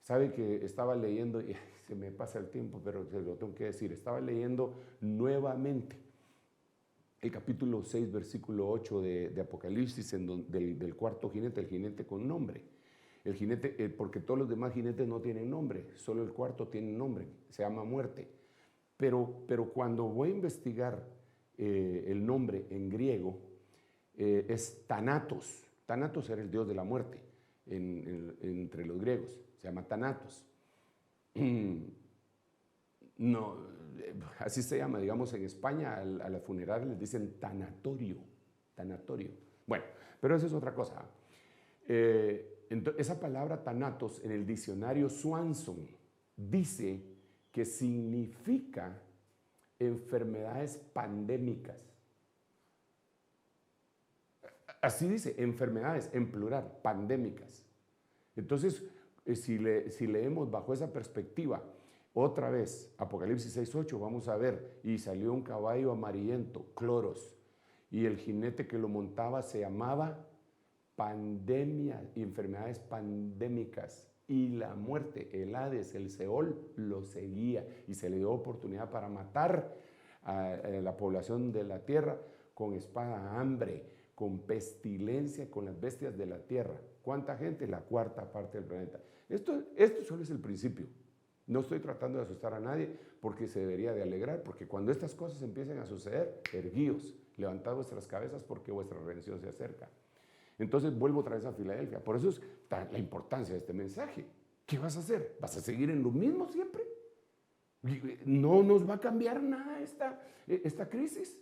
Sabe que estaba leyendo, y se me pasa el tiempo, pero se lo tengo que decir, estaba leyendo nuevamente el capítulo 6, versículo 8 de Apocalipsis, del cuarto jinete, el jinete con nombre. El jinete, porque todos los demás jinetes no tienen nombre, solo el cuarto tiene nombre, se llama muerte. Pero cuando voy a investigar el nombre en griego, es Thanatos. Thanatos era el dios de la muerte entre los griegos, se llama Thanatos. No, así se llama, digamos, en España a las funerarias les dicen tanatorio. Bueno, pero eso es otra cosa. Esa palabra Thanatos en el diccionario Swanson dice que significa enfermedades pandémicas. Así dice, enfermedades en plural, pandémicas. Entonces, si leemos bajo esa perspectiva, otra vez, Apocalipsis 6:8, vamos a ver, y salió un caballo amarillento, Cloros, y el jinete que lo montaba se llamaba pandemia, enfermedades pandémicas, y la muerte, el Hades, el Seol, lo seguía, y se le dio oportunidad para matar a la población de la tierra con espada, hambre, con pestilencia, con las bestias de la tierra. ¿Cuánta gente? La cuarta parte del planeta. Esto solo es el principio. No estoy tratando de asustar a nadie porque se debería de alegrar, porque cuando estas cosas empiecen a suceder, erguíos, levantad vuestras cabezas porque vuestra redención se acerca. Entonces vuelvo otra vez a Filadelfia. Por eso es la importancia de este mensaje. ¿Qué vas a hacer? ¿Vas a seguir en lo mismo siempre? No nos va a cambiar nada esta crisis.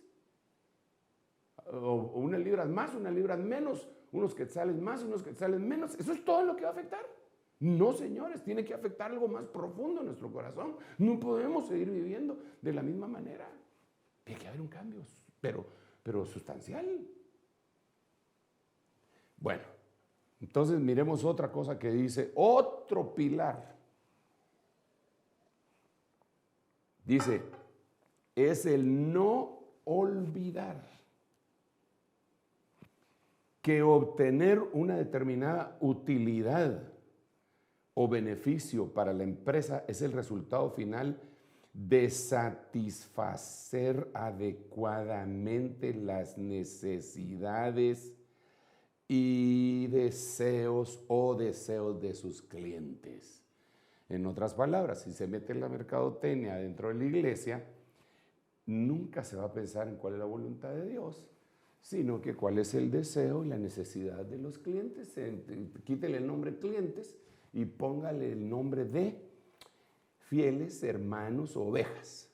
O unas libras más, unas libras menos, unos quetzales más, unos quetzales menos. Eso es todo lo que va a afectar. No, señores, tiene que afectar algo más profundo en nuestro corazón. No podemos seguir viviendo de la misma manera. Tiene que haber un cambio, pero sustancial. Bueno, entonces miremos otra cosa que dice, otro pilar. Dice, es el no olvidar que obtener una determinada utilidad o beneficio para la empresa es el resultado final de satisfacer adecuadamente las necesidades y deseos de sus clientes. En otras palabras, si se mete en la mercadotecnia dentro de la iglesia, nunca se va a pensar en cuál es la voluntad de Dios, sino que cuál es el deseo y la necesidad de los clientes. Quítele el nombre clientes y póngale el nombre de fieles hermanos o ovejas.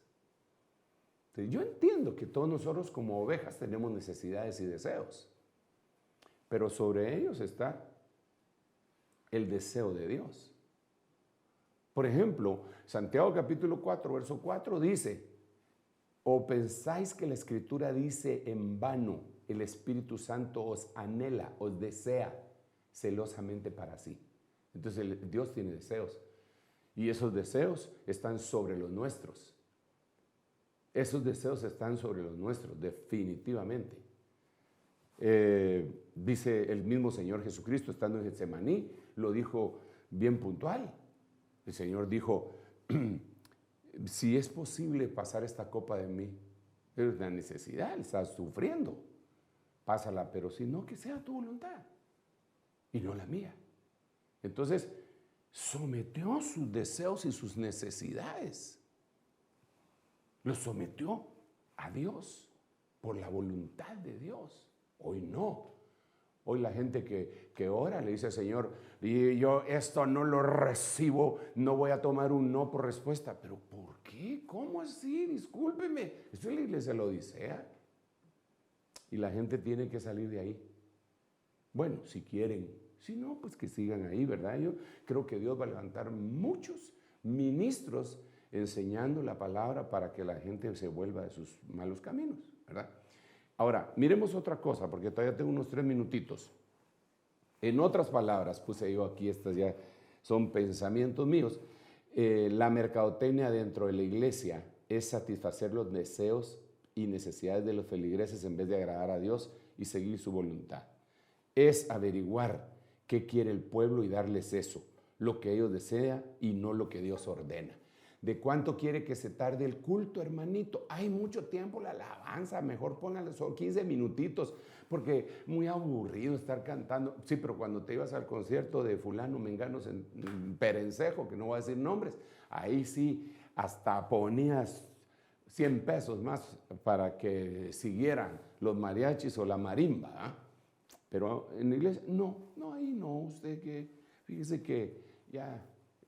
Entonces, yo entiendo que todos nosotros como ovejas tenemos necesidades y deseos, pero sobre ellos está el deseo de Dios. Por ejemplo, Santiago capítulo 4, verso 4 dice: ¿o pensáis que la Escritura dice en vano, el Espíritu Santo os anhela, os desea celosamente para sí? Entonces Dios tiene deseos y esos deseos están sobre los nuestros. Esos deseos están sobre los nuestros, definitivamente. Dice el mismo Señor Jesucristo, estando en Getsemaní, lo dijo bien puntual. El Señor dijo: si es posible pasar esta copa de mí, es una necesidad, estás sufriendo, pásala, pero si no, que sea tu voluntad y no la mía. Entonces, sometió sus deseos y sus necesidades, los sometió a Dios por la voluntad de Dios. Hoy no. Hoy la gente que ora le dice: Señor, y yo esto no lo recibo, no voy a tomar un no por respuesta. ¿Pero por qué? ¿Cómo así? Discúlpeme. Esto es la iglesia de la Odisea. Y la gente tiene que salir de ahí. Bueno, si quieren. Si no, pues que sigan ahí, ¿verdad? Yo creo que Dios va a levantar muchos ministros enseñando la palabra para que la gente se vuelva de sus malos caminos, ¿verdad? Ahora, miremos otra cosa, porque todavía tengo unos 3 minutitos. En otras palabras, puse yo aquí, estas ya son pensamientos míos, la mercadotecnia dentro de la iglesia es satisfacer los deseos y necesidades de los feligreses en vez de agradar a Dios y seguir su voluntad. Es averiguar qué quiere el pueblo y darles eso, lo que ellos desean y no lo que Dios ordena. ¿De cuánto quiere que se tarde el culto, hermanito? Hay mucho tiempo la alabanza, mejor póngale solo 15 minutitos, porque muy aburrido estar cantando. Sí, pero cuando te ibas al concierto de fulano, menganos en Perencejo, que no voy a decir nombres, ahí sí, hasta ponías 100 pesos más para que siguieran los mariachis o la marimba, ¿eh? Pero en la iglesia, no, ahí no, usted que, fíjese que ya,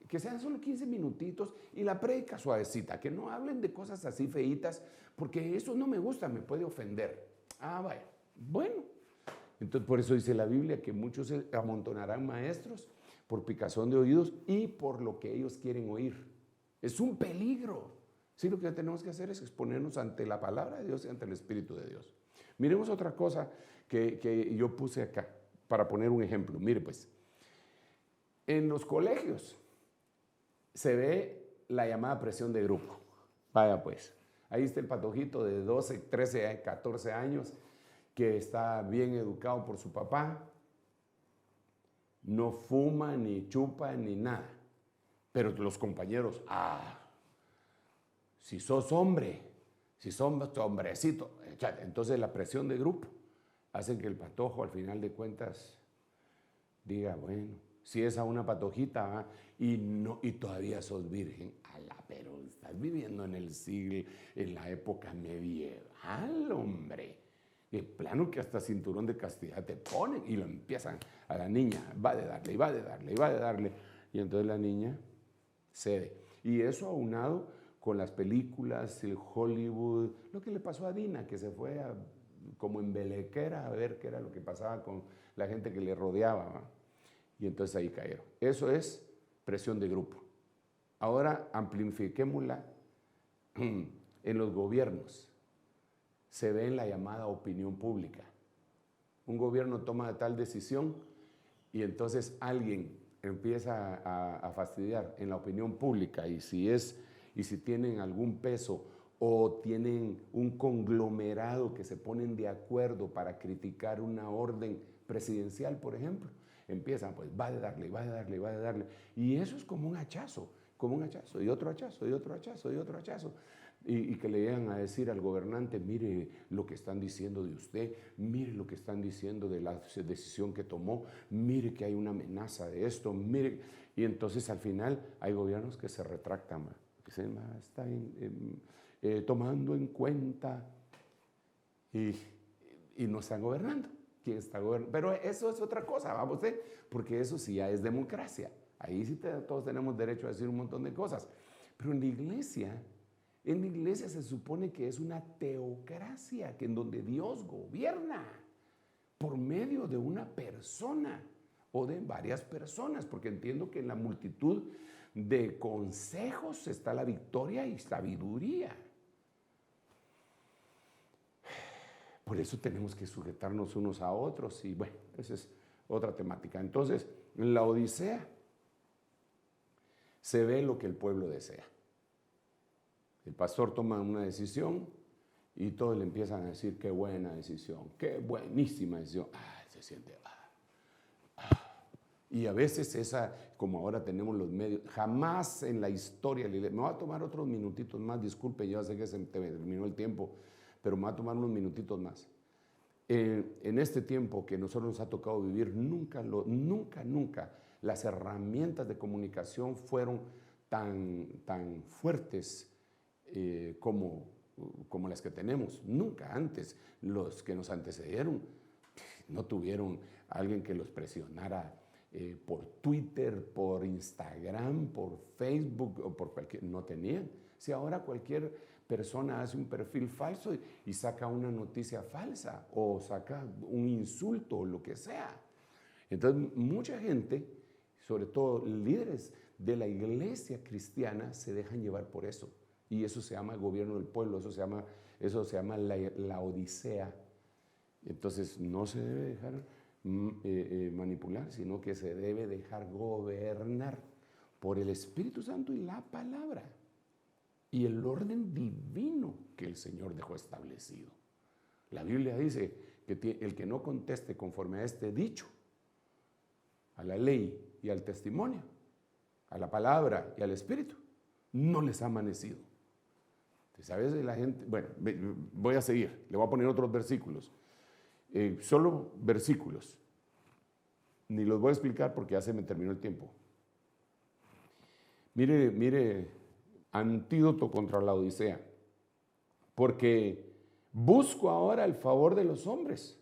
que sean solo 15 minutitos y la prédica suavecita, que no hablen de cosas así feitas, porque eso no me gusta, me puede ofender. Vaya, bueno. Entonces, por eso dice la Biblia que muchos se amontonarán maestros por picazón de oídos y por lo que ellos quieren oír. Es un peligro. Sí, lo que tenemos que hacer es exponernos ante la palabra de Dios y ante el Espíritu de Dios. Miremos otra cosa que yo puse acá para poner un ejemplo. Mire pues, en los colegios se ve la llamada presión de grupo. Vaya pues, ahí está el patojito de 12, 13, 14 años que está bien educado por su papá, no fuma, ni chupa, ni nada. Pero los compañeros, si sos hombre, si sos hombrecito, entonces la presión de grupo hace que el patojo al final de cuentas diga, bueno, si es a una patojita y todavía sos virgen, pero estás viviendo en el siglo, en la época medieval, hombre. De plano que hasta cinturón de castidad te ponen y lo empiezan a la niña, va de darle, y va de darle, y va de darle. Y entonces la niña cede. Y eso aunado con las películas, el Hollywood, lo que le pasó a Dina, que se fue como embelequera a ver qué era lo que pasaba con la gente que le rodeaba, ¿va? Y entonces ahí cayeron. Eso es presión de grupo. Ahora amplifiquémosla en los gobiernos. Se ve en la llamada opinión pública. Un gobierno toma tal decisión y entonces alguien empieza a fastidiar en la opinión pública y si tienen algún peso o tienen un conglomerado que se ponen de acuerdo para criticar una orden presidencial, por ejemplo, empiezan, pues va a darle, va a darle, va a darle. Y eso es como un hachazo, y otro hachazo, y otro hachazo, y otro hachazo. Y que le llegan a decir al gobernante, mire lo que están diciendo de usted, mire lo que están diciendo de la decisión que tomó, mire que hay una amenaza de esto, mire. Y entonces al final hay gobiernos que se retractan, que dicen, está tomando en cuenta y no están gobernando. ¿Quién está gobernando? Pero eso es otra cosa, vamos, porque eso sí ya es democracia. Ahí sí todos tenemos derecho a decir un montón de cosas. Pero en la iglesia se supone que es una teocracia, que en donde Dios gobierna por medio de una persona o de varias personas, porque entiendo que en la multitud de consejos está la victoria y sabiduría. Por eso tenemos que sujetarnos unos a otros y bueno, esa es otra temática. Entonces, en la Odisea se ve lo que el pueblo desea. El pastor toma una decisión y todos le empiezan a decir qué buena decisión, qué buenísima decisión. Se siente. Y a veces esa, como ahora tenemos los medios, jamás en la historia, me voy a tomar otros minutitos más, disculpe, yo sé que se terminó el tiempo, pero me voy a tomar unos minutitos más. En este tiempo que nosotros nos ha tocado vivir, nunca las herramientas de comunicación fueron tan fuertes como las que tenemos. Nunca antes. Los que nos antecedieron no tuvieron alguien que los presionara por Twitter, por Instagram, por Facebook o por cualquier. No tenían. Si ahora cualquier persona hace un perfil falso y saca una noticia falsa o saca un insulto o lo que sea. Entonces, mucha gente, sobre todo líderes de la iglesia cristiana, se dejan llevar por eso. Y eso se llama el gobierno del pueblo, eso se llama la odisea. Entonces, no se debe dejar manipular, sino que se debe dejar gobernar por el Espíritu Santo y la palabra y el orden divino que el Señor dejó establecido. La Biblia dice que el que no conteste conforme a este dicho, a la ley y al testimonio, a la palabra y al Espíritu, no les ha amanecido. ¿Sabes? La gente, bueno, voy a seguir, le voy a poner otros versículos. Solo versículos. Ni los voy a explicar porque ya se me terminó el tiempo. Mire, antídoto contra la odisea. Porque busco ahora el favor de los hombres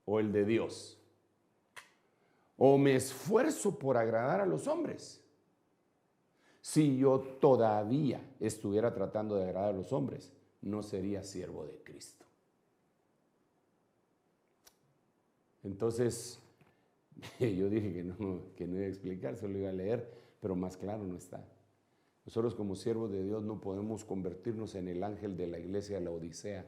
o el de Dios. O me esfuerzo por agradar a los hombres. Si yo todavía estuviera tratando de agradar a los hombres, no sería siervo de Cristo. Entonces, yo dije que no iba a explicar, solo iba a leer, pero más claro no está. Nosotros como siervos de Dios no podemos convertirnos en el ángel de la iglesia de la Odisea.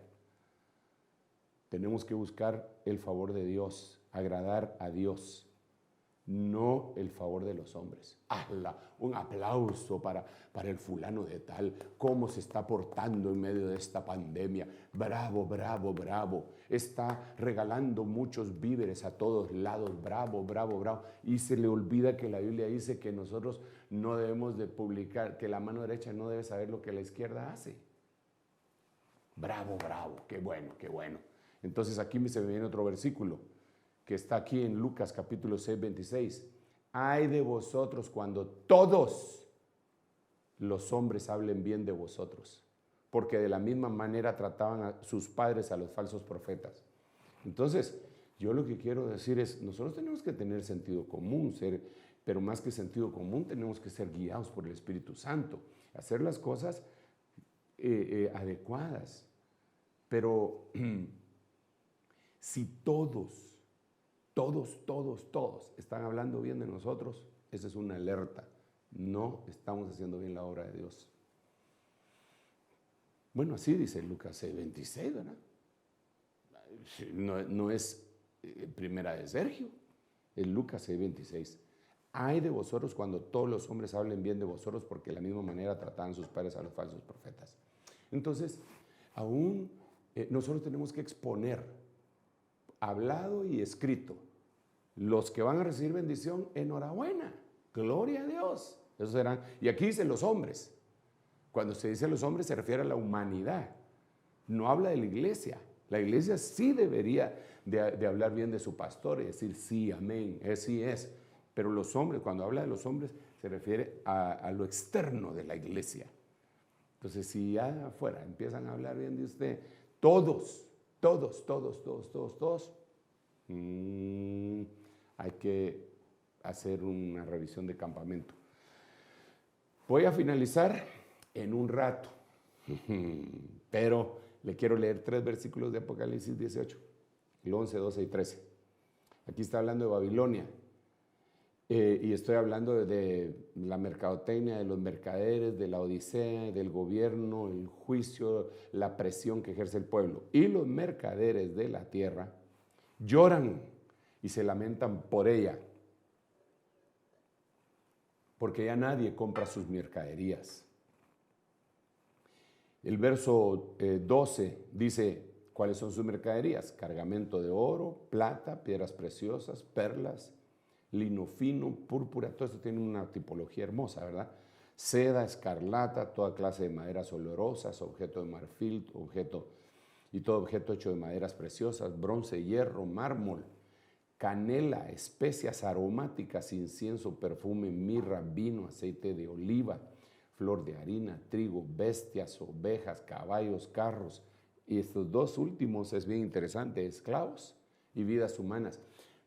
Tenemos que buscar el favor de Dios, agradar a Dios, no el favor de los hombres. Un aplauso para el fulano de tal, cómo se está portando en medio de esta pandemia. Bravo, bravo, bravo. Está regalando muchos víveres a todos lados. Bravo, bravo, bravo. Y se le olvida que la Biblia dice que nosotros no debemos de publicar, que la mano derecha no debe saber lo que la izquierda hace. Bravo, bravo. Qué bueno, qué bueno. Entonces aquí se me viene otro versículo que está aquí en Lucas capítulo 6, 26. Ay de vosotros cuando todos los hombres hablen bien de vosotros, porque de la misma manera trataban a sus padres a los falsos profetas. Entonces, yo lo que quiero decir es, nosotros tenemos que tener sentido común, pero más que sentido común, tenemos que ser guiados por el Espíritu Santo, hacer las cosas adecuadas. Pero si todos están hablando bien de nosotros, esa es una alerta. No estamos haciendo bien la obra de Dios. Bueno, así dice Lucas 6:26, ¿verdad? No es primera de Sergio, es Lucas 6:26. Ay de vosotros cuando todos los hombres hablen bien de vosotros, porque de la misma manera trataban sus padres a los falsos profetas. Entonces, nosotros tenemos que exponer, hablado y escrito, Los que van a recibir bendición, enhorabuena, gloria a Dios. Esos serán. Y aquí dice los hombres. Cuando se dice los hombres se refiere a la humanidad. No habla de la iglesia. La iglesia sí debería de hablar bien de su pastor y decir sí, amén, sí es. Pero los hombres, cuando habla de los hombres, se refiere a lo externo de la iglesia. Entonces, si ya afuera empiezan a hablar bien de usted, todos, hay que hacer una revisión de campamento. Voy a finalizar en un rato, pero le quiero leer 3 versículos de Apocalipsis 18, el 11, 12 y 13. Aquí está hablando de Babilonia. Y estoy hablando de la mercadotecnia, de los mercaderes, de la odisea, del gobierno, el juicio, la presión que ejerce el pueblo. Y los mercaderes de la tierra lloran y se lamentan por ella, porque ya nadie compra sus mercaderías. El verso 12 dice, ¿cuáles son sus mercaderías? Cargamento de oro, plata, piedras preciosas, perlas, lino fino, púrpura, todo esto tiene una tipología hermosa, ¿verdad? Seda, escarlata, toda clase de maderas olorosas, objeto de marfil, todo objeto hecho de maderas preciosas, bronce, hierro, mármol, canela, especias aromáticas, incienso, perfume, mirra, vino, aceite de oliva, flor de harina, trigo, bestias, ovejas, caballos, carros. Y estos 2 últimos es bien interesante, esclavos y vidas humanas.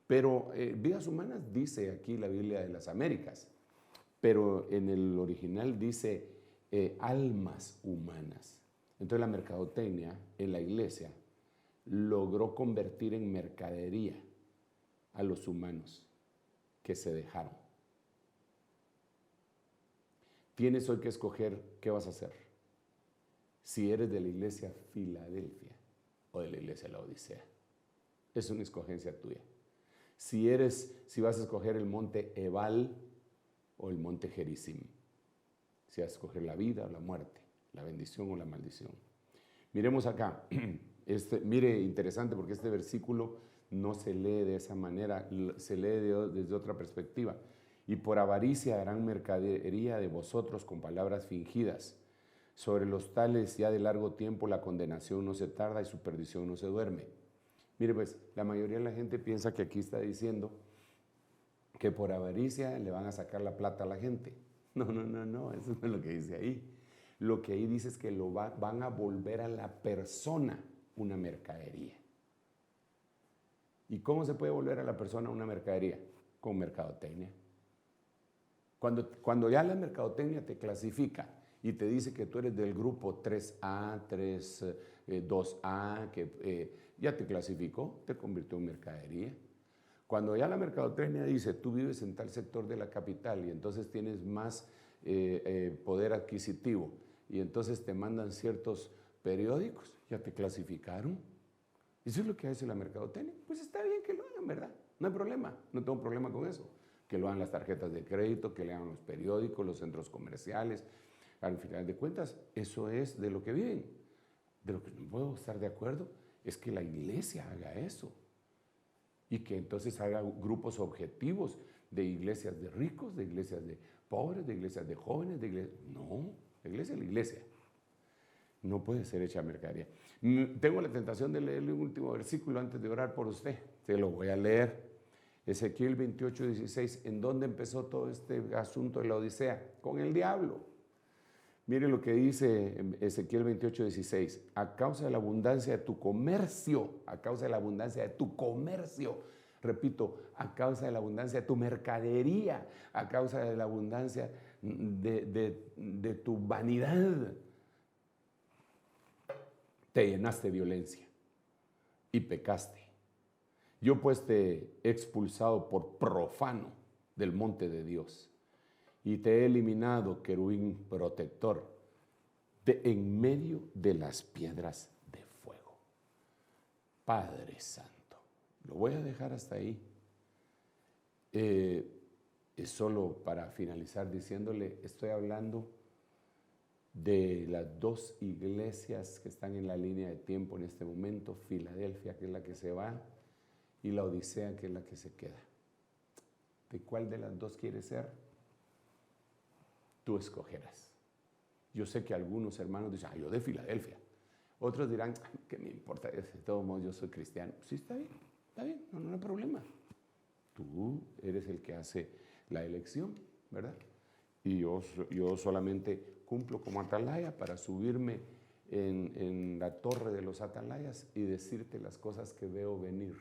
Pero vidas humanas dice aquí la Biblia de las Américas, pero en el original dice almas humanas. Entonces la mercadotecnia en la iglesia logró convertir en mercadería a los humanos que se dejaron. Tienes hoy que escoger qué vas a hacer. Si eres de la iglesia Filadelfia o de la iglesia Laodicea. Es una escogencia tuya. Si vas a escoger el monte Ebal o el monte Gerizim. Si vas a escoger la vida o la muerte, la bendición o la maldición. Miremos acá. Mire, interesante porque este versículo no se lee de esa manera, se lee desde otra perspectiva. Y por avaricia harán mercadería de vosotros con palabras fingidas. Sobre los tales ya de largo tiempo la condenación no se tarda y su perdición no se duerme. Mire pues, la mayoría de la gente piensa que aquí está diciendo que por avaricia le van a sacar la plata a la gente. No, eso no es lo que dice ahí. Lo que ahí dice es que van a volver a la persona una mercadería. ¿Y cómo se puede volver a la persona una mercadería? Con mercadotecnia. Cuando ya la mercadotecnia te clasifica y te dice que tú eres del grupo 3A, 2A, que ya te clasificó, te convirtió en mercadería. Cuando ya la mercadotecnia dice, tú vives en tal sector de la capital y entonces tienes más poder adquisitivo y entonces te mandan ciertos periódicos, ya te clasificaron. Eso es lo que hace la mercadotecnia. Pues está bien que lo hagan, ¿verdad? No hay problema, no tengo problema con eso. Que lo hagan las tarjetas de crédito, que le hagan los periódicos, los centros comerciales. Al final de cuentas, eso es de lo que viven. De lo que no puedo estar de acuerdo es que la iglesia haga eso. Y que entonces haga grupos objetivos de iglesias de ricos, de iglesias de pobres, de iglesias de jóvenes, No, la iglesia es la iglesia. No puede ser hecha mercadería. Tengo la tentación de leerle un último versículo antes de orar por usted. Se lo voy a leer. Ezequiel 28, 16. ¿En dónde empezó todo este asunto de la odisea? Con el diablo. Mire lo que dice Ezequiel 28, 16. A causa de la abundancia de tu comercio, repito, a causa de la abundancia de tu mercadería, a causa de la abundancia de tu vanidad, te llenaste de violencia y pecaste. Yo pues te he expulsado por profano del monte de Dios y te he eliminado, querubín protector, en medio de las piedras de fuego. Padre Santo, lo voy a dejar hasta ahí. Es solo para finalizar diciéndole, estoy hablando de las 2 iglesias que están en la línea de tiempo en este momento, Filadelfia, que es la que se va, y la Odisea, que es la que se queda. ¿De cuál de las dos quieres ser? Tú escogerás. Yo sé que algunos hermanos dicen, yo de Filadelfia. Otros dirán, ¿qué me importa? De todos modos yo soy cristiano. Sí, está bien, no hay problema. Tú eres el que hace la elección, ¿verdad? Y yo solamente cumplo como atalaya para subirme en la torre de los atalayas y decirte las cosas que veo venir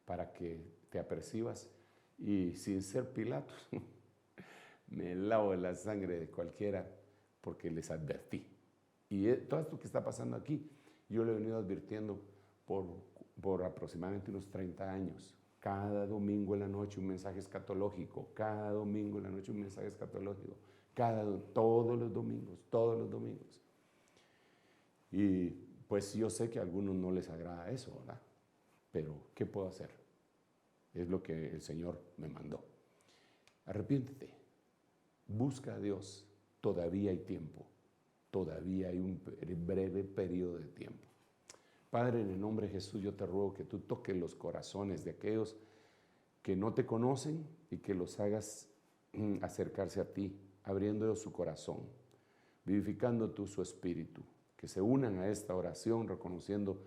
para que te apercibas y sin ser Pilatos me lavo de la sangre de cualquiera porque les advertí. Y todo esto que está pasando aquí, yo lo he venido advirtiendo por aproximadamente unos 30 años. Cada domingo en la noche un mensaje escatológico, cada domingo en la noche un mensaje escatológico, todos los domingos. Y pues yo sé que a algunos no les agrada eso, ¿verdad? Pero ¿qué puedo hacer? Es lo que el Señor me mandó. Arrepiéntete, busca a Dios, todavía hay tiempo, todavía hay un breve periodo de tiempo. Padre, en el nombre de Jesús, yo te ruego que tú toques los corazones de aquellos que no te conocen y que los hagas acercarse a ti, abriendo su corazón, vivificando tú su espíritu, que se unan a esta oración reconociendo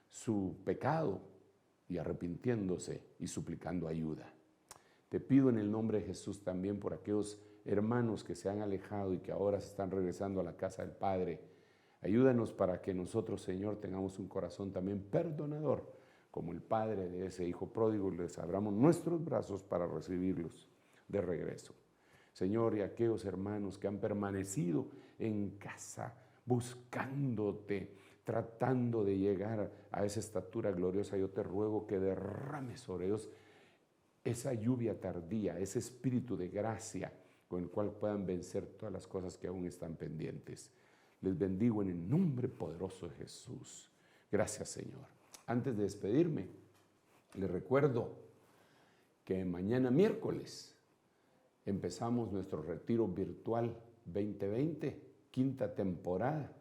su pecado y arrepintiéndose y suplicando ayuda. Te pido en el nombre de Jesús también por aquellos hermanos que se han alejado y que ahora se están regresando a la casa del Padre. Ayúdanos para que nosotros, Señor, tengamos un corazón también perdonador, como el padre de ese hijo pródigo, les abramos nuestros brazos para recibirlos de regreso. Señor, y aquellos hermanos que han permanecido en casa buscándote, tratando de llegar a esa estatura gloriosa, yo te ruego que derrames sobre ellos esa lluvia tardía, ese espíritu de gracia con el cual puedan vencer todas las cosas que aún están pendientes. Les bendigo en el nombre poderoso de Jesús. Gracias, Señor. Antes de despedirme, les recuerdo que mañana miércoles empezamos nuestro retiro virtual 2020, quinta temporada,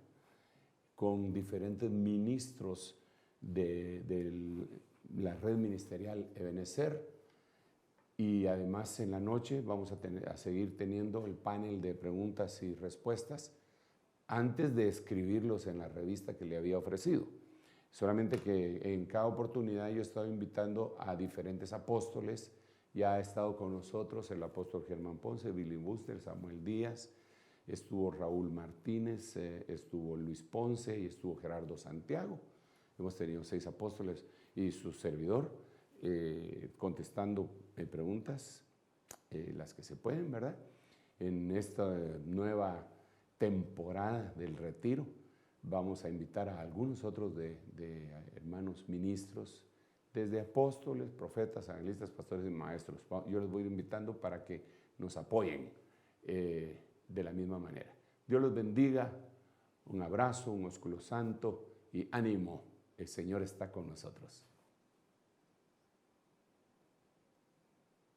con diferentes ministros de la red ministerial Ebenezer. Y además en la noche vamos a seguir teniendo el panel de preguntas y respuestas antes de escribirlos en la revista que le había ofrecido. Solamente que en cada oportunidad yo he estado invitando a diferentes apóstoles. Ya ha estado con nosotros el apóstol Germán Ponce, Billy Buster, Samuel Díaz, estuvo Raúl Martínez, estuvo Luis Ponce y estuvo Gerardo Santiago. Hemos tenido 6 apóstoles y su servidor contestando preguntas, las que se pueden, ¿verdad? En esta nueva temporada del retiro vamos a invitar a algunos otros de hermanos ministros, desde apóstoles, profetas, evangelistas, pastores y maestros. Yo les voy a ir invitando para que nos apoyen de la misma manera. Dios los bendiga, un abrazo, un ósculo santo y ánimo, el Señor está con nosotros.